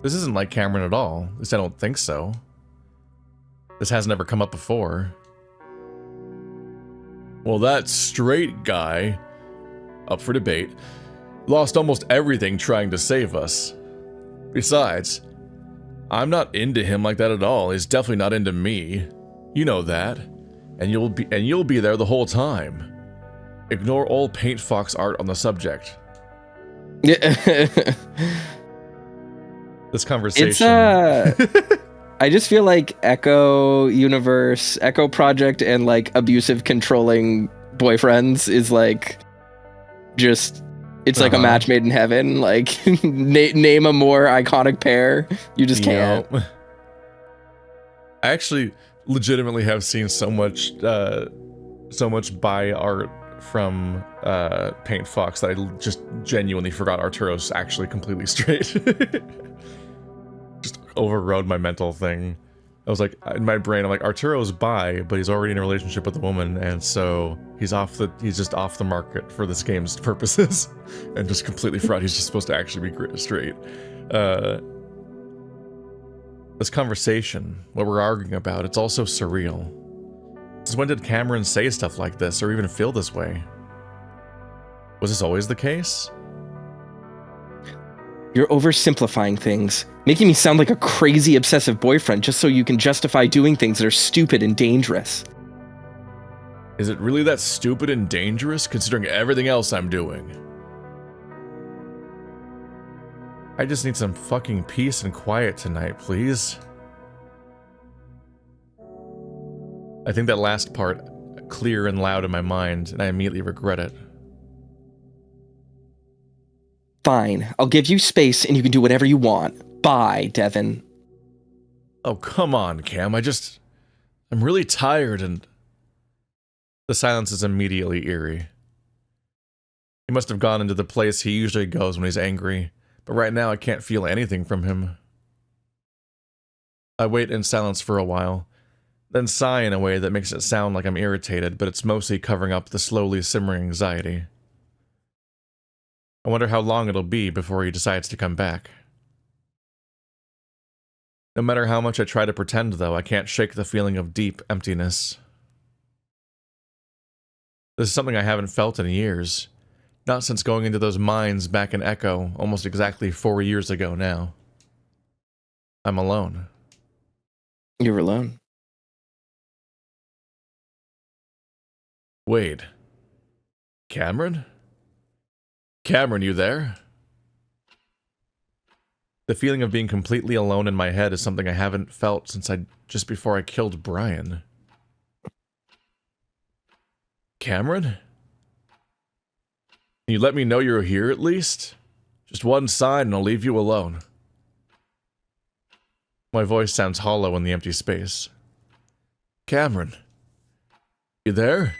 This isn't like Cameron at all. At least I don't think so. This hasn't ever come up before. Well, that straight guy, up for debate, lost almost everything trying to save us. Besides, I'm not into him like that at all. He's definitely not into me. You know that. And you'll be there the whole time. Ignore all Paintfox art on the subject. This conversation. I just feel like Echo Universe, Echo Project, and like abusive, controlling boyfriends is like just. It's like a match made in heaven. Like, name a more iconic pair. You just can't. I actually legitimately have seen so much buy art from Paintfox that I just genuinely forgot Arturo's actually completely straight. Just overrode my mental thing. I was like, in my brain, I'm like, Arturo's bi, but he's already in a relationship with a woman, and so he's just off the market for this game's purposes, and just completely forgot he's just supposed to actually be straight. This conversation, what we're arguing about, it's also surreal. Since when did Cameron say stuff like this, or even feel this way? Was this always the case? You're oversimplifying things, making me sound like a crazy obsessive boyfriend just so you can justify doing things that are stupid and dangerous. Is it really that stupid and dangerous, considering everything else I'm doing? I just need some fucking peace and quiet tonight, please. I think that last part clear and loud in my mind, and I immediately regret it. Fine, I'll give you space and you can do whatever you want. Bye, Devin. Oh, come on, Cam. I'm really tired and... The silence is immediately eerie. He must have gone into the place he usually goes when he's angry, but right now I can't feel anything from him. I wait in silence for a while, then sigh in a way that makes it sound like I'm irritated, but it's mostly covering up the slowly simmering anxiety. I wonder how long it'll be before he decides to come back. No matter how much I try to pretend, though, I can't shake the feeling of deep emptiness. This is something I haven't felt in years. Not since going into those mines back in Echo almost exactly 4 years ago now. I'm alone. You're alone. Wait. Cameron? Cameron, you there? The feeling of being completely alone in my head is something I haven't felt since just before I killed Brian. Cameron? Can you let me know you're here at least? Just one sign and I'll leave you alone. My voice sounds hollow in the empty space. Cameron? You there?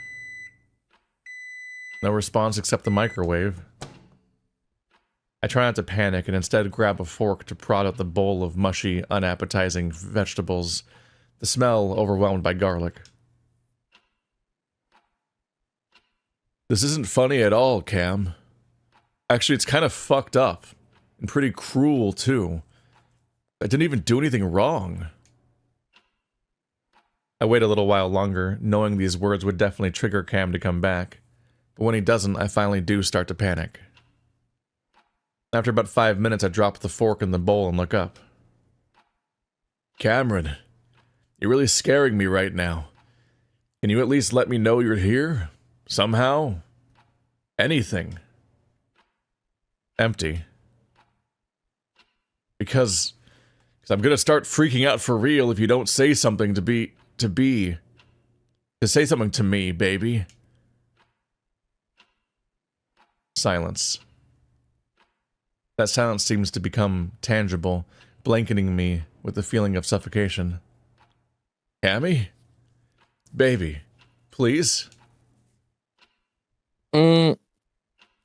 No response except the microwave. I try not to panic and instead grab a fork to prod at the bowl of mushy, unappetizing vegetables, the smell overwhelmed by garlic. This isn't funny at all, Cam. Actually, it's kind of fucked up. And pretty cruel, too. I didn't even do anything wrong. I wait a little while longer, knowing these words would definitely trigger Cam to come back. But when he doesn't, I finally do start to panic. After about 5 minutes, I drop the fork in the bowl and look up. Cameron, you're really scaring me right now. Can you at least let me know you're here? Somehow? Anything. Empty. Because I'm gonna start freaking out for real if you don't say something to say something to me, baby. Silence. That silence seems to become tangible, blanketing me with the feeling of suffocation. Cammy? Baby, please? I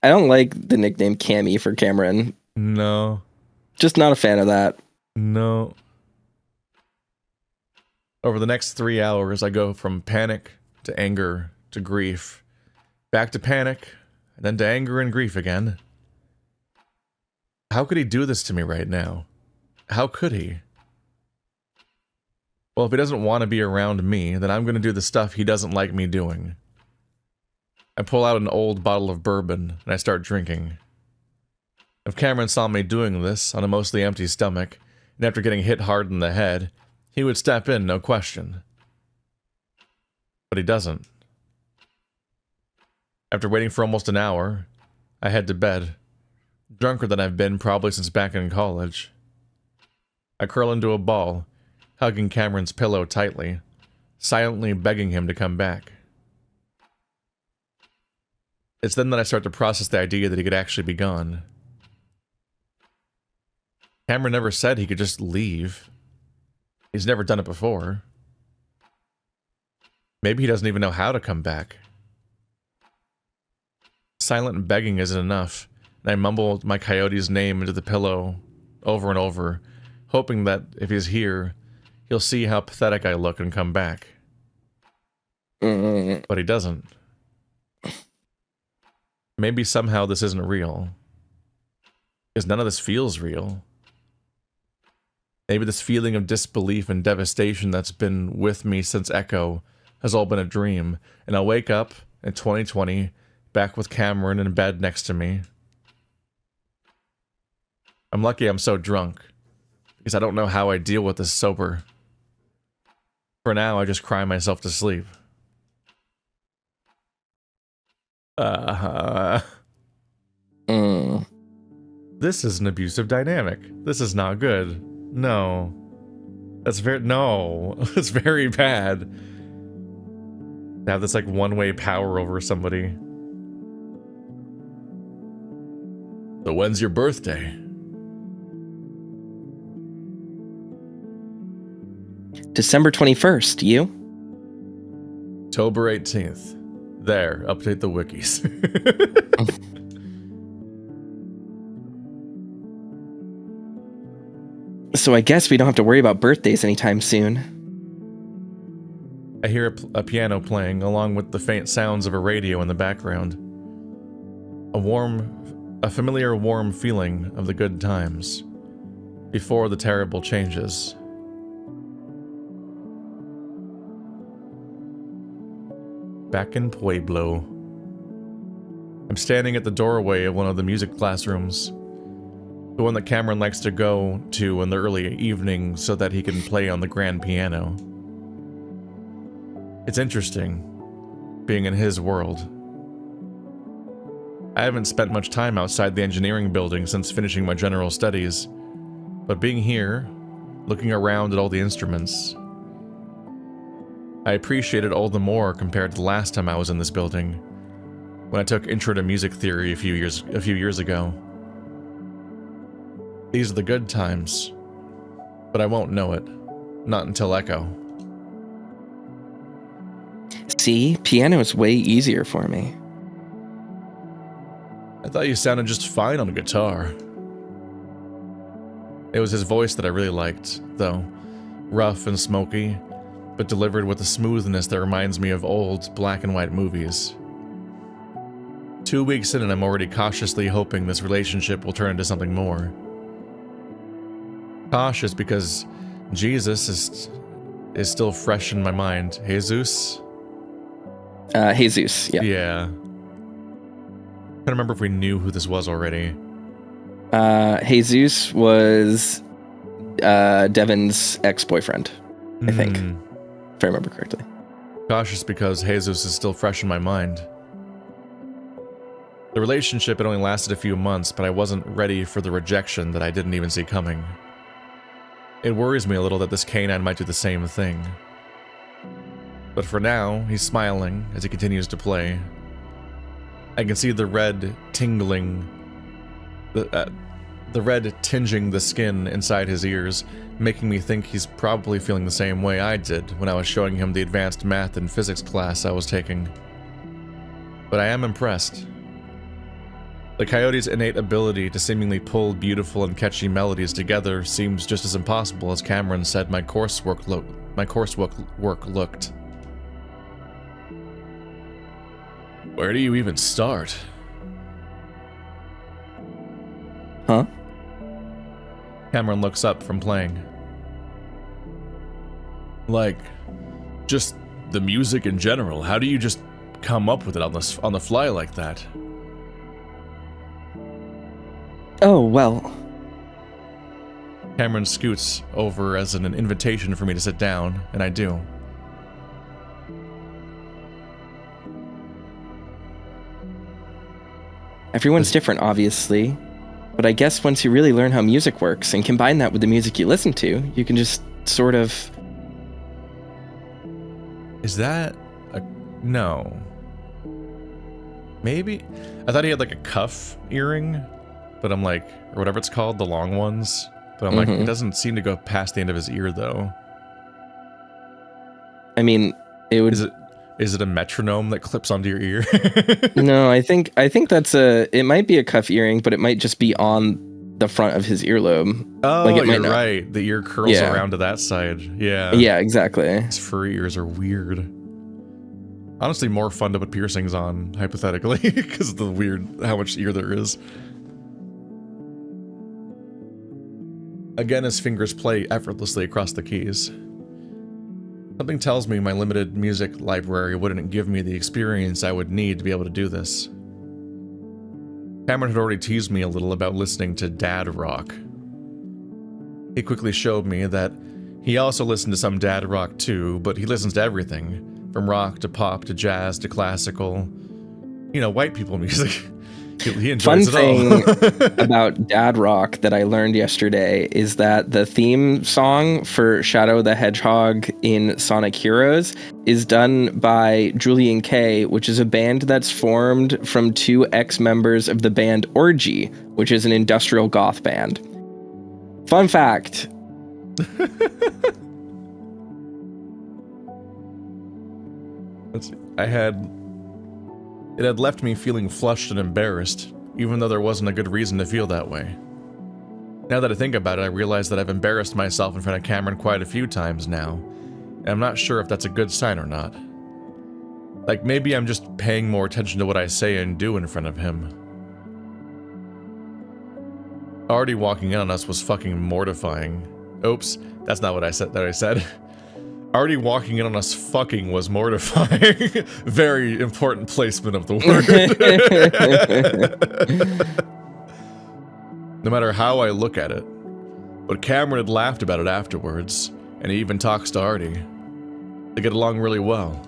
don't like the nickname Cammy for Cameron. No. Just not a fan of that. No. Over the next 3 hours, I go from panic to anger to grief, back to panic, and then to anger and grief again. How could he do this to me right now? How could he? Well, if he doesn't want to be around me, then I'm going to do the stuff he doesn't like me doing. I pull out an old bottle of bourbon, and I start drinking. If Cameron saw me doing this on a mostly empty stomach, and after getting hit hard in the head, he would step in, no question. But he doesn't. After waiting for almost an hour, I head to bed, drunker than I've been probably since back in college. I curl into a ball, hugging Cameron's pillow tightly, silently begging him to come back. It's then that I start to process the idea that he could actually be gone. Cameron never said he could just leave. He's never done it before. Maybe he doesn't even know how to come back. Silent begging isn't enough, and I mumble my coyote's name into the pillow over and over, hoping that if he's here, he'll see how pathetic I look and come back. But he doesn't. Maybe somehow this isn't real. Because none of this feels real. Maybe this feeling of disbelief and devastation that's been with me since Echo has all been a dream, and I'll wake up in 2020, back with Cameron in bed next to me. I'm lucky I'm so drunk, because I don't know how I deal with this sober. For now, I just cry myself to sleep. This is an abusive dynamic. This is not good. No. That's very bad. To have this like one-way power over somebody. So when's your birthday? December 21st, you? October 18th. There, update the wikis. So I guess we don't have to worry about birthdays anytime soon. I hear a piano playing, along with the faint sounds of a radio in the background. A familiar warm feeling of the good times, before the terrible changes. Back in Pueblo. I'm standing at the doorway of one of the music classrooms. The one that Cameron likes to go to in the early evening so that he can play on the grand piano. It's interesting, being in his world. I haven't spent much time outside the engineering building since finishing my general studies, but being here, looking around at all the instruments, I appreciate it all the more compared to the last time I was in this building, when I took Intro to Music Theory a few years ago. These are the good times, but I won't know it. Not until Echo. See, piano is way easier for me. I thought you sounded just fine on a guitar. It was his voice that I really liked, though. Rough and smoky, but delivered with a smoothness that reminds me of old black and white movies. 2 weeks in and I'm already cautiously hoping this relationship will turn into something more. Cautious because Jesus is still fresh in my mind. Jesus? Jesus, yeah. Yeah. I don't remember if we knew who this was already. Jesus was Devin's ex-boyfriend, I think, if I remember correctly. Cautious because Jesus is still fresh in my mind. The relationship had only lasted a few months, but I wasn't ready for the rejection that I didn't even see coming. It worries me a little that this canine might do the same thing. But for now, he's smiling as he continues to play. I can see the red tingling, the red tinging the skin inside his ears, making me think he's probably feeling the same way I did when I was showing him the advanced math and physics class I was taking. But I am impressed. The coyote's innate ability to seemingly pull beautiful and catchy melodies together seems just as impossible as Cameron said my coursework looked. Where do you even start? Huh? Cameron looks up from playing. Like, just the music in general. How do you just come up with it on the fly like that? Oh, well. Cameron scoots over as an invitation for me to sit down, and I do. Everyone's different, obviously. But I guess once you really learn how music works and combine that with the music you listen to, you can just sort of... Is that a... No. Maybe? I thought he had like a cuff earring, but I'm like, or whatever it's called, the long ones. But I'm like, it doesn't seem to go past the end of his ear though. I mean, it would... Is it a metronome that clips onto your ear? No, I think that's it might be a cuff earring, but it might just be on the front of his earlobe. Oh, like you're right. The ear curls around to that side. Yeah. Yeah, exactly. His furry ears are weird. Honestly, more fun to put piercings on, hypothetically, because of the weird, how much ear there is. Again, his fingers play effortlessly across the keys. Something tells me my limited music library wouldn't give me the experience I would need to be able to do this. Cameron had already teased me a little about listening to dad rock. He quickly showed me that he also listened to some dad rock too, but he listens to everything, from rock to pop to jazz to classical, you know, white people music. He enjoys it all. Fun thing about dad rock that I learned yesterday is that the theme song for Shadow the Hedgehog in Sonic Heroes is done by Julian K, which is a band that's formed from 2 ex-members of the band Orgy, which is an industrial goth band. Fun fact. Let's see. It had left me feeling flushed and embarrassed, even though there wasn't a good reason to feel that way. Now that I think about it, I realize that I've embarrassed myself in front of Cameron quite a few times now, and I'm not sure if that's a good sign or not. Like, maybe I'm just paying more attention to what I say and do in front of him. Already walking in on us was fucking mortifying. Oops, that's not what I said. Already walking in on us fucking was mortifying. Very important placement of the word. No matter how I look at it. But Cameron had laughed about it afterwards, and he even talks to Artie. They get along really well.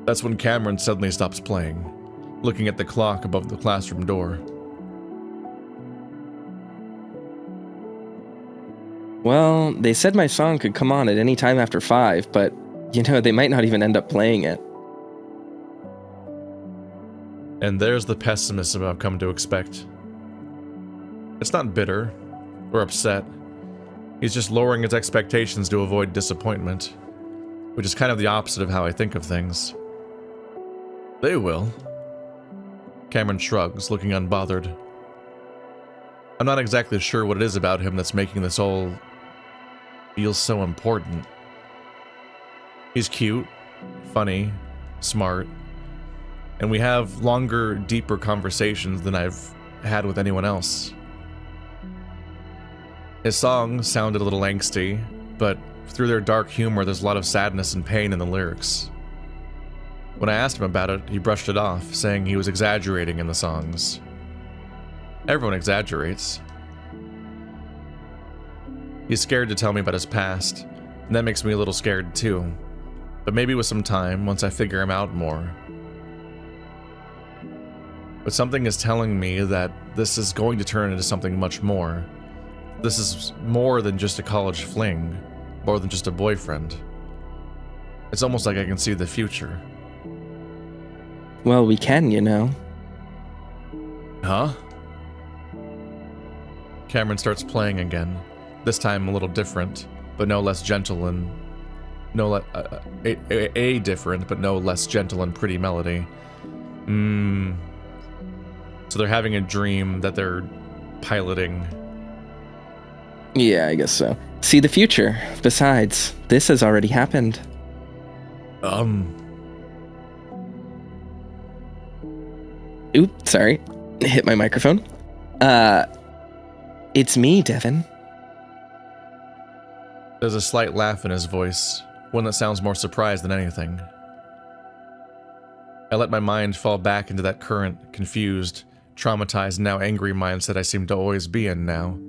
That's when Cameron suddenly stops playing, looking at the clock above the classroom door. Well, they said my song could come on at any time after 5, but, you know, they might not even end up playing it. And there's the pessimism I've come to expect. It's not bitter or upset. He's just lowering his expectations to avoid disappointment, which is kind of the opposite of how I think of things. They will. Cameron shrugs, looking unbothered. I'm not exactly sure what it is about him that's making this all feel so important. He's cute, funny, smart, and we have longer, deeper conversations than I've had with anyone else. His songs sounded a little angsty, but through their dark humor there's a lot of sadness and pain in the lyrics. When I asked him about it, he brushed it off, saying he was exaggerating in the songs. Everyone exaggerates. He's scared to tell me about his past, and that makes me a little scared too. But maybe with some time, once I figure him out more. But something is telling me that this is going to turn into something much more. This is more than just a college fling, more than just a boyfriend. It's almost like I can see the future. Well, we can, you know. Huh? Cameron starts playing again. This time a little different, but no less gentle and different, but no less gentle and pretty melody. So they're having a dream that they're piloting. Yeah, I guess so. See the future. Besides, this has already happened. Oops, sorry. Hit my microphone. It's me, Devin. There's a slight laugh in his voice, one that sounds more surprised than anything. I let my mind fall back into that current, confused, traumatized, now angry mindset I seem to always be in now.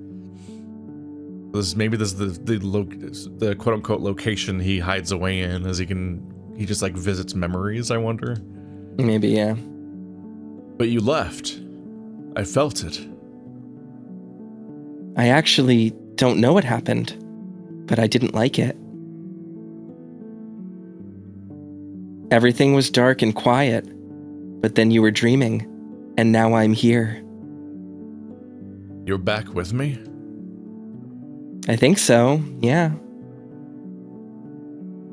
Maybe this is the quote-unquote location he hides away in, as he just like visits memories, I wonder? Maybe, yeah. But you left. I felt it. I actually don't know what happened, but I didn't like it. Everything was dark and quiet, but then you were dreaming, and now I'm here. You're back with me? I think so, yeah.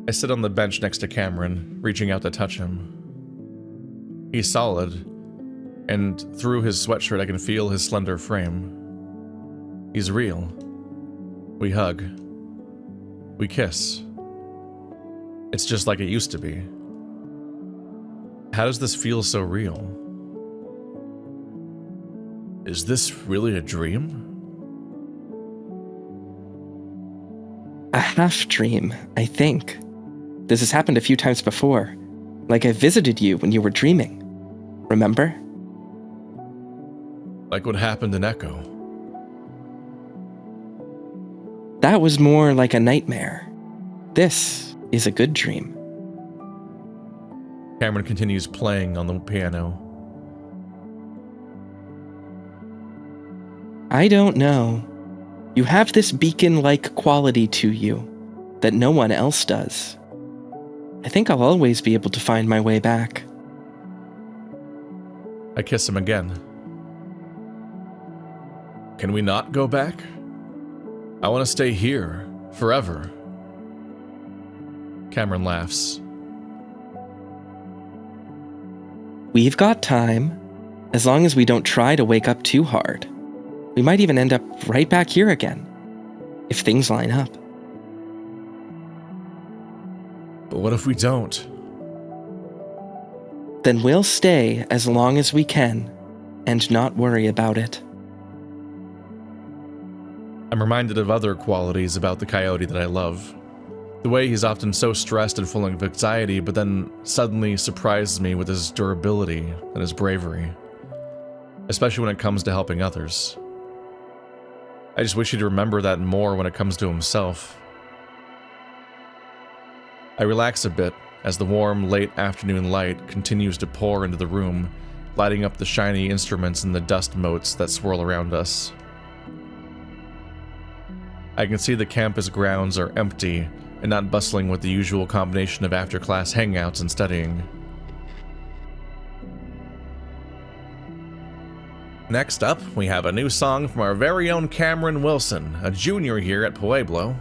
I sit on the bench next to Cameron, reaching out to touch him. He's solid, and through his sweatshirt I can feel his slender frame. He's real. We hug. We kiss. It's just like it used to be. How does this feel so real? Is this really a dream? A half dream, I think. This has happened a few times before. Like I visited you when you were dreaming. Remember? Like what happened in Echo. That was more like a nightmare. This is a good dream. Cameron continues playing on the piano. I don't know. You have this beacon-like quality to you that no one else does. I think I'll always be able to find my way back. I kiss him again. Can we not go back? I want to stay here, forever. Cameron laughs. We've got time, as long as we don't try to wake up too hard. We might even end up right back here again, if things line up. But what if we don't? Then we'll stay as long as we can, and not worry about it. I'm reminded of other qualities about the coyote that I love. The way he's often so stressed and full of anxiety, but then suddenly surprises me with his durability and his bravery. Especially when it comes to helping others. I just wish he'd remember that more when it comes to himself. I relax a bit as the warm, late afternoon light continues to pour into the room, lighting up the shiny instruments and the dust motes that swirl around us. I can see the campus grounds are empty and not bustling with the usual combination of after-class hangouts and studying. Next up, we have a new song from our very own Cameron Wilson, a junior here at Pueblo.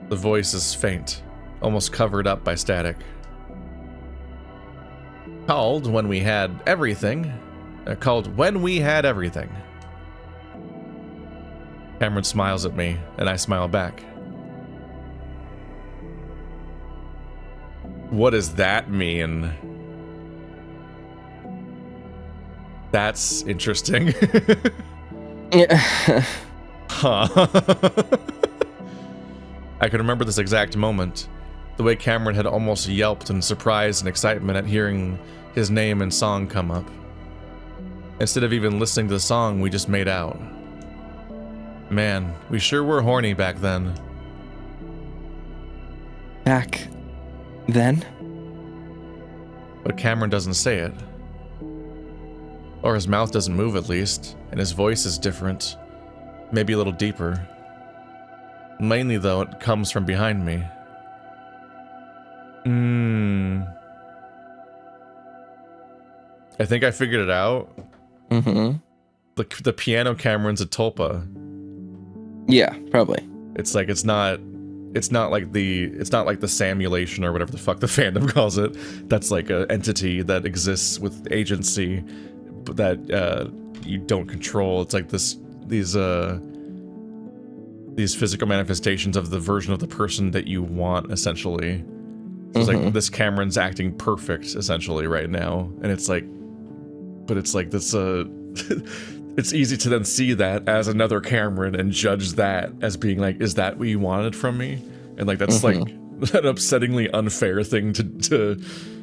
The voice is faint, almost covered up by static. Called When We Had Everything. Cameron smiles at me, and I smile back. What does that mean? That's interesting. Yeah. Huh. I can remember this exact moment. The way Cameron had almost yelped in surprise and excitement at hearing his name and song come up. Instead of even listening to the song, we just made out. Man, we sure were horny back then. Back then? But Cameron doesn't say it. Or his mouth doesn't move at least, and his voice is different. Maybe a little deeper. Mainly though, it comes from behind me. I think I figured it out. Mm-hmm. The piano Cameron's a tulpa. Yeah, probably. It's like, it's not it's not like the samulation or whatever the fuck the fandom calls it. That's like an entity that exists with agency, but that you don't control. It's like these physical manifestations of the version of the person that you want, essentially. So it's like this Cameron's acting perfect, essentially, right now, and it's like, but it's like this. It's easy to then see that as another Cameron and judge that as being like, is that what you wanted from me? And like that's like an upsettingly unfair thing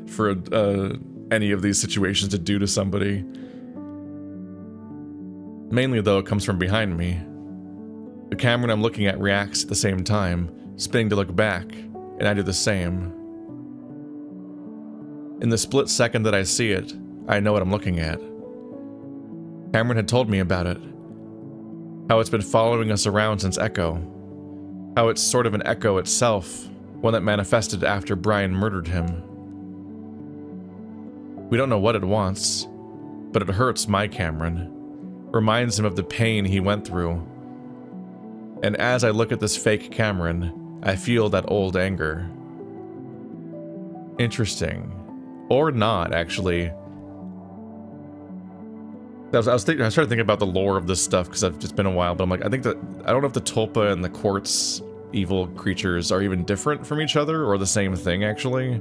for any of these situations to do to somebody. Mainly though, it comes from behind me. The Cameron I'm looking at reacts at the same time, spinning to look back, and I do the same. In the split second that I see it, I know what I'm looking at. Cameron had told me about it. How it's been following us around since Echo. How it's sort of an echo itself, one that manifested after Brian murdered him. We don't know what it wants, but it hurts my Cameron. Reminds him of the pain he went through. And as I look at this fake Cameron, I feel that old anger. Interesting. Or not, actually. I started thinking about the lore of this stuff because I've just been a while, but I'm like, I don't know if the Tulpa and the Quartz evil creatures are even different from each other or the same thing, actually.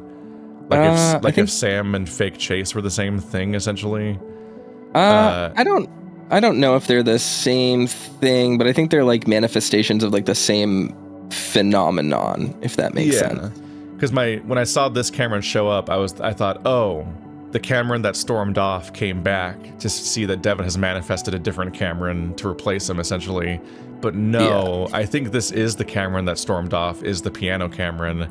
Like if Sam and fake Chase were the same thing, essentially. I don't know if they're the same thing, but I think they're like manifestations of like the same phenomenon, if that makes sense. Because when I saw this Cameron show up, I thought, oh, the Cameron that stormed off came back to see that Devin has manifested a different Cameron to replace him, essentially. But no, I think this is the Cameron that stormed off, is the piano Cameron,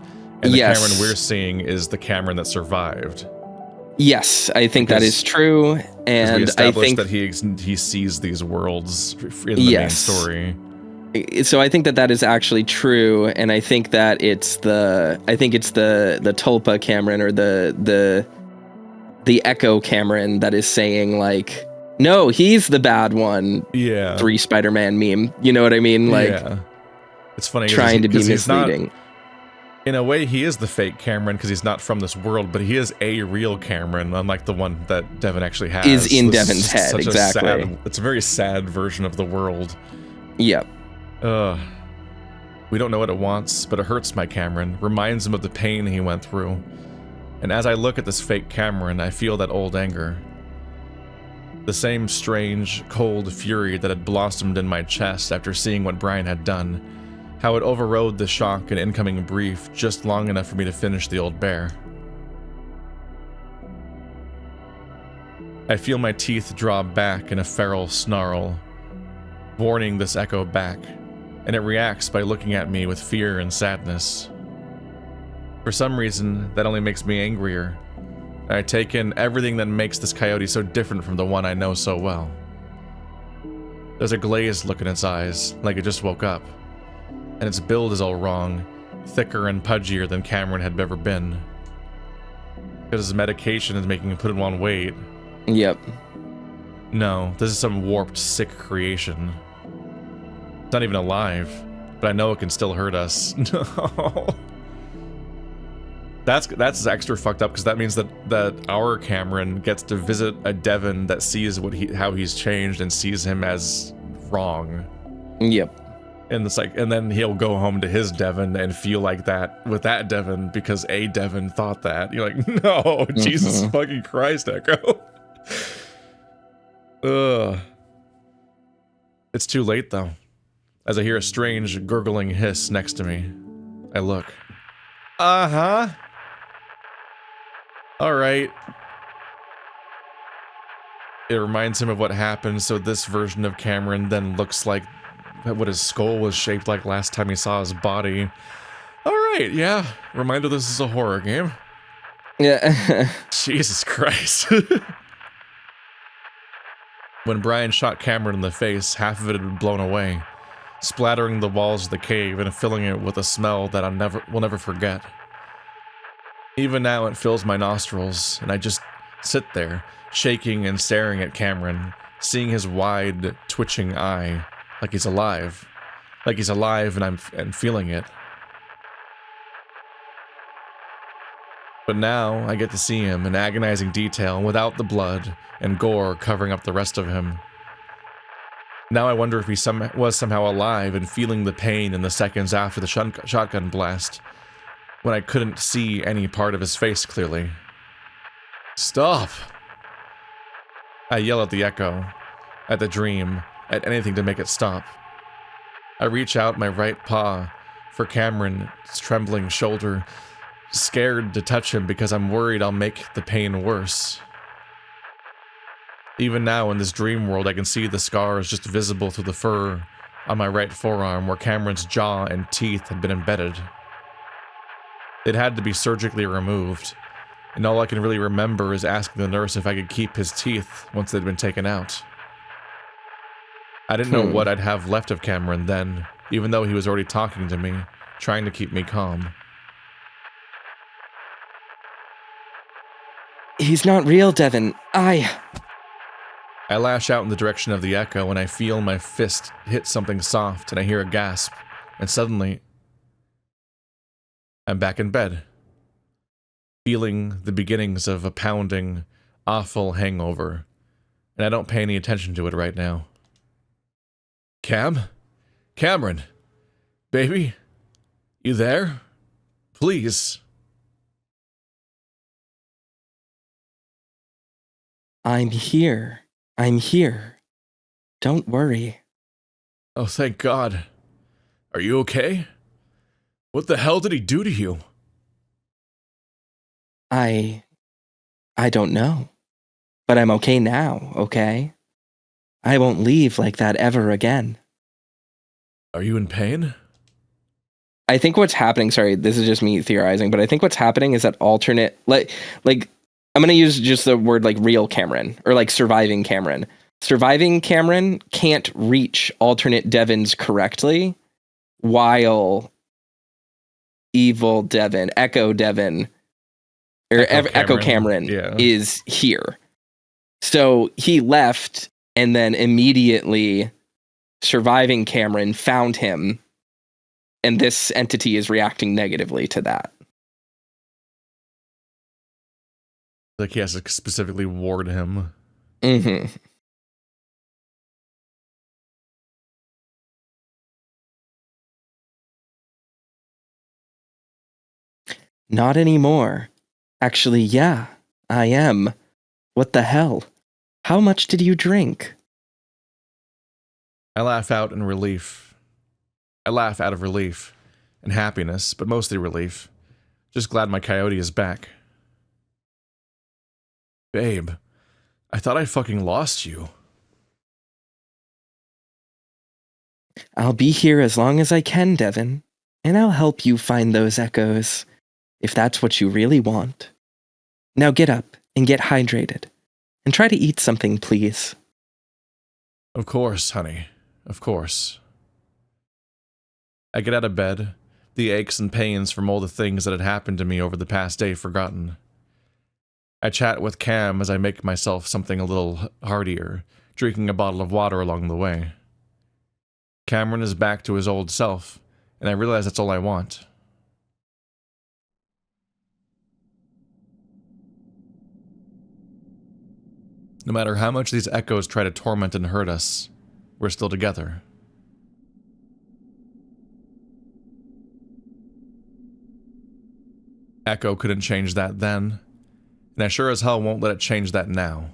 and the Cameron we're seeing is the Cameron that survived. Yes, I think that is true, and I think that he sees these worlds in the main story. So I think that is actually true, and I think that it's the Tulpa Cameron or the Echo Cameron that is saying like, no, he's the bad one. Yeah. 3 Spider-Man meme. You know what I mean? Like, it's funny trying to be misleading. In a way, he is the fake Cameron because he's not from this world, but he is a real Cameron, unlike the one that Devin actually has. Is in Devin's head, exactly. It's a very sad version of the world. Yep. We don't know what it wants, but it hurts my Cameron, reminds him of the pain he went through. And as I look at this fake Cameron, I feel that old anger. The same strange, cold fury that had blossomed in my chest after seeing what Brian had done. How it overrode the shock and incoming brief just long enough for me to finish the old bear. I feel my teeth draw back in a feral snarl, warning this Echo back, and it reacts by looking at me with fear and sadness. For some reason, that only makes me angrier. I take in everything that makes this coyote so different from the one I know so well. There's a glazed look in its eyes, like it just woke up. And its build is all wrong, thicker and pudgier than Cameron had ever been. Because his medication is making him put on weight. Yep. No, this is some warped, sick creation. It's not even alive, but I know it can still hurt us. No. That's extra fucked up because that means that our Cameron gets to visit a Devin that sees how he's changed and sees him as wrong. Yep. And it's like, and then he'll go home to his Devin and feel like that with that Devin because a Devin thought that. You're like, no, Jesus fucking Christ, Echo. Ugh. It's too late though. As I hear a strange gurgling hiss next to me, I look. Uh-huh. All right. It reminds him of what happened, so this version of Cameron then looks like what his skull was shaped like last time he saw his body. All right, yeah. Reminder this is a horror game. Yeah. Jesus Christ. When Brian shot Cameron in the face, half of it had been blown away, splattering the walls of the cave and filling it with a smell that will never forget. Even now it fills my nostrils, and I just sit there, shaking and staring at Cameron, seeing his wide, twitching eye, like he's alive. Like he's alive and I'm feeling it. But now I get to see him in agonizing detail without the blood and gore covering up the rest of him. Now I wonder if he was somehow alive and feeling the pain in the seconds after the shotgun blast, when I couldn't see any part of his face clearly. Stop! I yell at the echo, at the dream, at anything to make it stop. I reach out my right paw for Cameron's trembling shoulder, scared to touch him because I'm worried I'll make the pain worse. Even now in this dream world, I can see the scars just visible through the fur on my right forearm where Cameron's jaw and teeth had been embedded. It had to be surgically removed, and all I can really remember is asking the nurse if I could keep his teeth once they'd been taken out. I didn't know what I'd have left of Cameron then, even though he was already talking to me, trying to keep me calm. He's not real, Devin. I lash out in the direction of the echo and I feel my fist hit something soft and I hear a gasp, and suddenly I'm back in bed, feeling the beginnings of a pounding, awful hangover, and I don't pay any attention to it right now. Cameron, baby, you there? Please. I'm here. Don't worry. Oh, thank God. Are you okay? What the hell did he do to you? I don't know. But I'm okay now, okay? I won't leave like that ever again. Are you in pain? I think what's happening, sorry, this is just me theorizing, but I think what's happening is that alternate, like I'm going to use just the word like real Cameron, or like surviving Cameron. Surviving Cameron can't reach alternate Devins correctly, while evil Devin, Echo Devin, or Echo Cameron is here. So he left, and then immediately surviving Cameron found him, and this entity is reacting negatively to that. Like he has to specifically ward him. Mm-hmm. Not anymore. Actually, yeah, I am. What the hell? How much did you drink? I laugh out in relief. I laugh out of relief and happiness, but mostly relief. Just glad my coyote is back. Babe, I thought I fucking lost you. I'll be here as long as I can, Devin, and I'll help you find those echoes, if that's what you really want. Now get up and get hydrated, and try to eat something, please. Of course, honey. Of course. I get out of bed, the aches and pains from all the things that had happened to me over the past day forgotten. I chat with Cam as I make myself something a little heartier, drinking a bottle of water along the way. Cameron is back to his old self, and I realize that's all I want. No matter how much these echoes try to torment and hurt us, we're still together. Echo couldn't change that then, and I sure as hell won't let it change that now.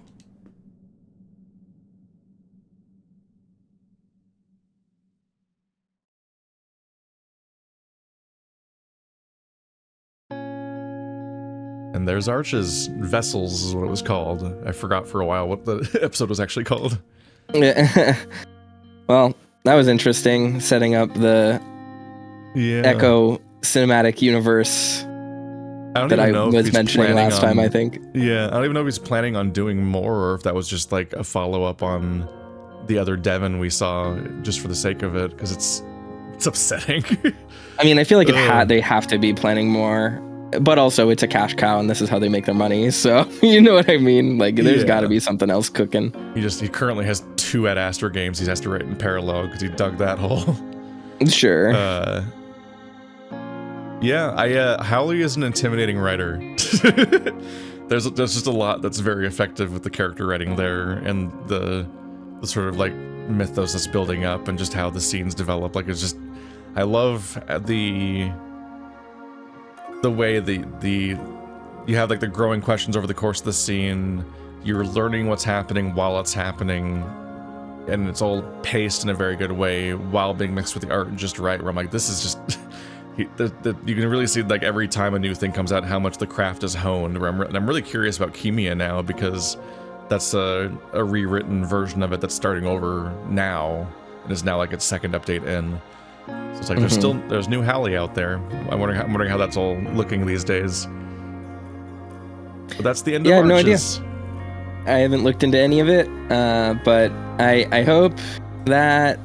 And there's Arch's Vessels is what it was called. I forgot for a while what the episode was actually called. Well, that was interesting, setting up the Echo cinematic universe that I was mentioning last time, I think. Yeah, I don't even know if he's planning on doing more, or if that was just like a follow-up on the other Devin we saw just for the sake of it, because it's upsetting. I mean, I feel like they have to be planning more, but also it's a cash cow and this is how they make their money, so you know what I mean? Like, there's got to be something else cooking. He currently has 2 Ad Astra games he has to write in parallel because he dug that hole. Sure. Yeah, Howley is an intimidating writer. there's just a lot that's very effective with the character writing there, and the sort of like mythos that's building up, and just how the scenes develop. Like, it's just, I love the way you have like the growing questions over the course of the scene. You're learning what's happening while it's happening, and it's all paced in a very good way while being mixed with the art just right, where I'm like, this is just you can really see, like, every time a new thing comes out, how much the craft is honed. And I'm really curious about Kimia now, because that's a rewritten version of it that's starting over now, and is now like its second update in. So it's like there's new Hallie out there. I'm wondering how that's all looking these days. But that's the end of Arches. I have no idea. I haven't looked into any of it, but I hope that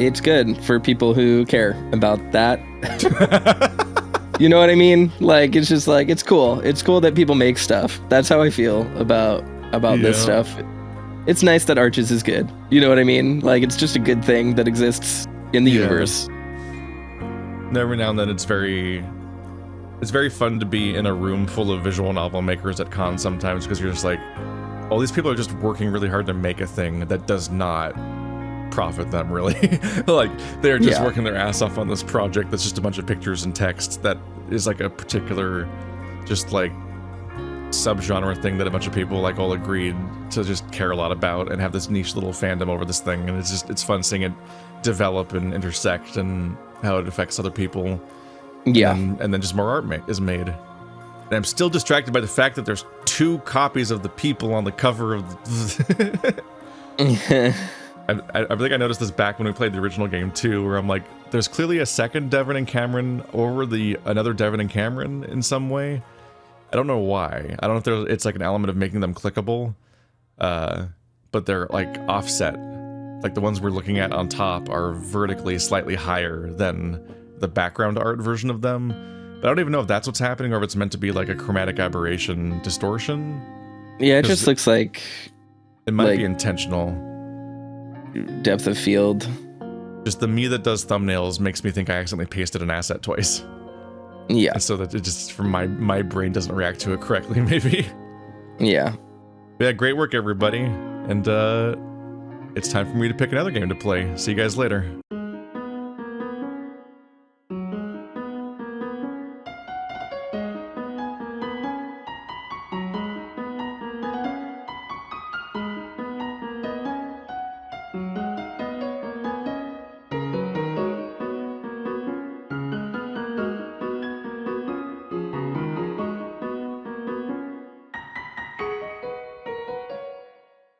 it's good for people who care about that. You know what I mean? Like, it's just like, it's cool. It's cool that people make stuff. That's how I feel about this stuff. It's nice that Arches is good. You know what I mean? Like, it's just a good thing that exists in the universe. And every now and then it's very fun to be in a room full of visual novel makers at cons sometimes, because you're just like, all these people are just working really hard to make a thing that does not profit them, really. Like, they're just working their ass off on this project that's just a bunch of pictures and text that is like a particular just like subgenre thing that a bunch of people like all agreed to just care a lot about and have this niche little fandom over this thing. And it's fun seeing it develop and intersect and how it affects other people. And then just more art is made. And I'm still distracted by the fact that there's 2 copies of the people on the cover of I think I noticed this back when we played the original game too, where I'm like, there's clearly a second Devin and Cameron over another Devin and Cameron in some way. I don't know why. I don't know if it's like an element of making them clickable, but they're like offset. Like, the ones we're looking at on top are vertically slightly higher than the background art version of them. But I don't even know if that's what's happening, or if it's meant to be like a chromatic aberration distortion. Yeah, it just looks like it might be intentional. Depth of field. Just the me that does thumbnails makes me think I accidentally pasted an asset twice. Yeah. And so that it just, from my brain doesn't react to it correctly, maybe. Yeah. Yeah, great work, everybody. And it's time for me to pick another game to play. See you guys later.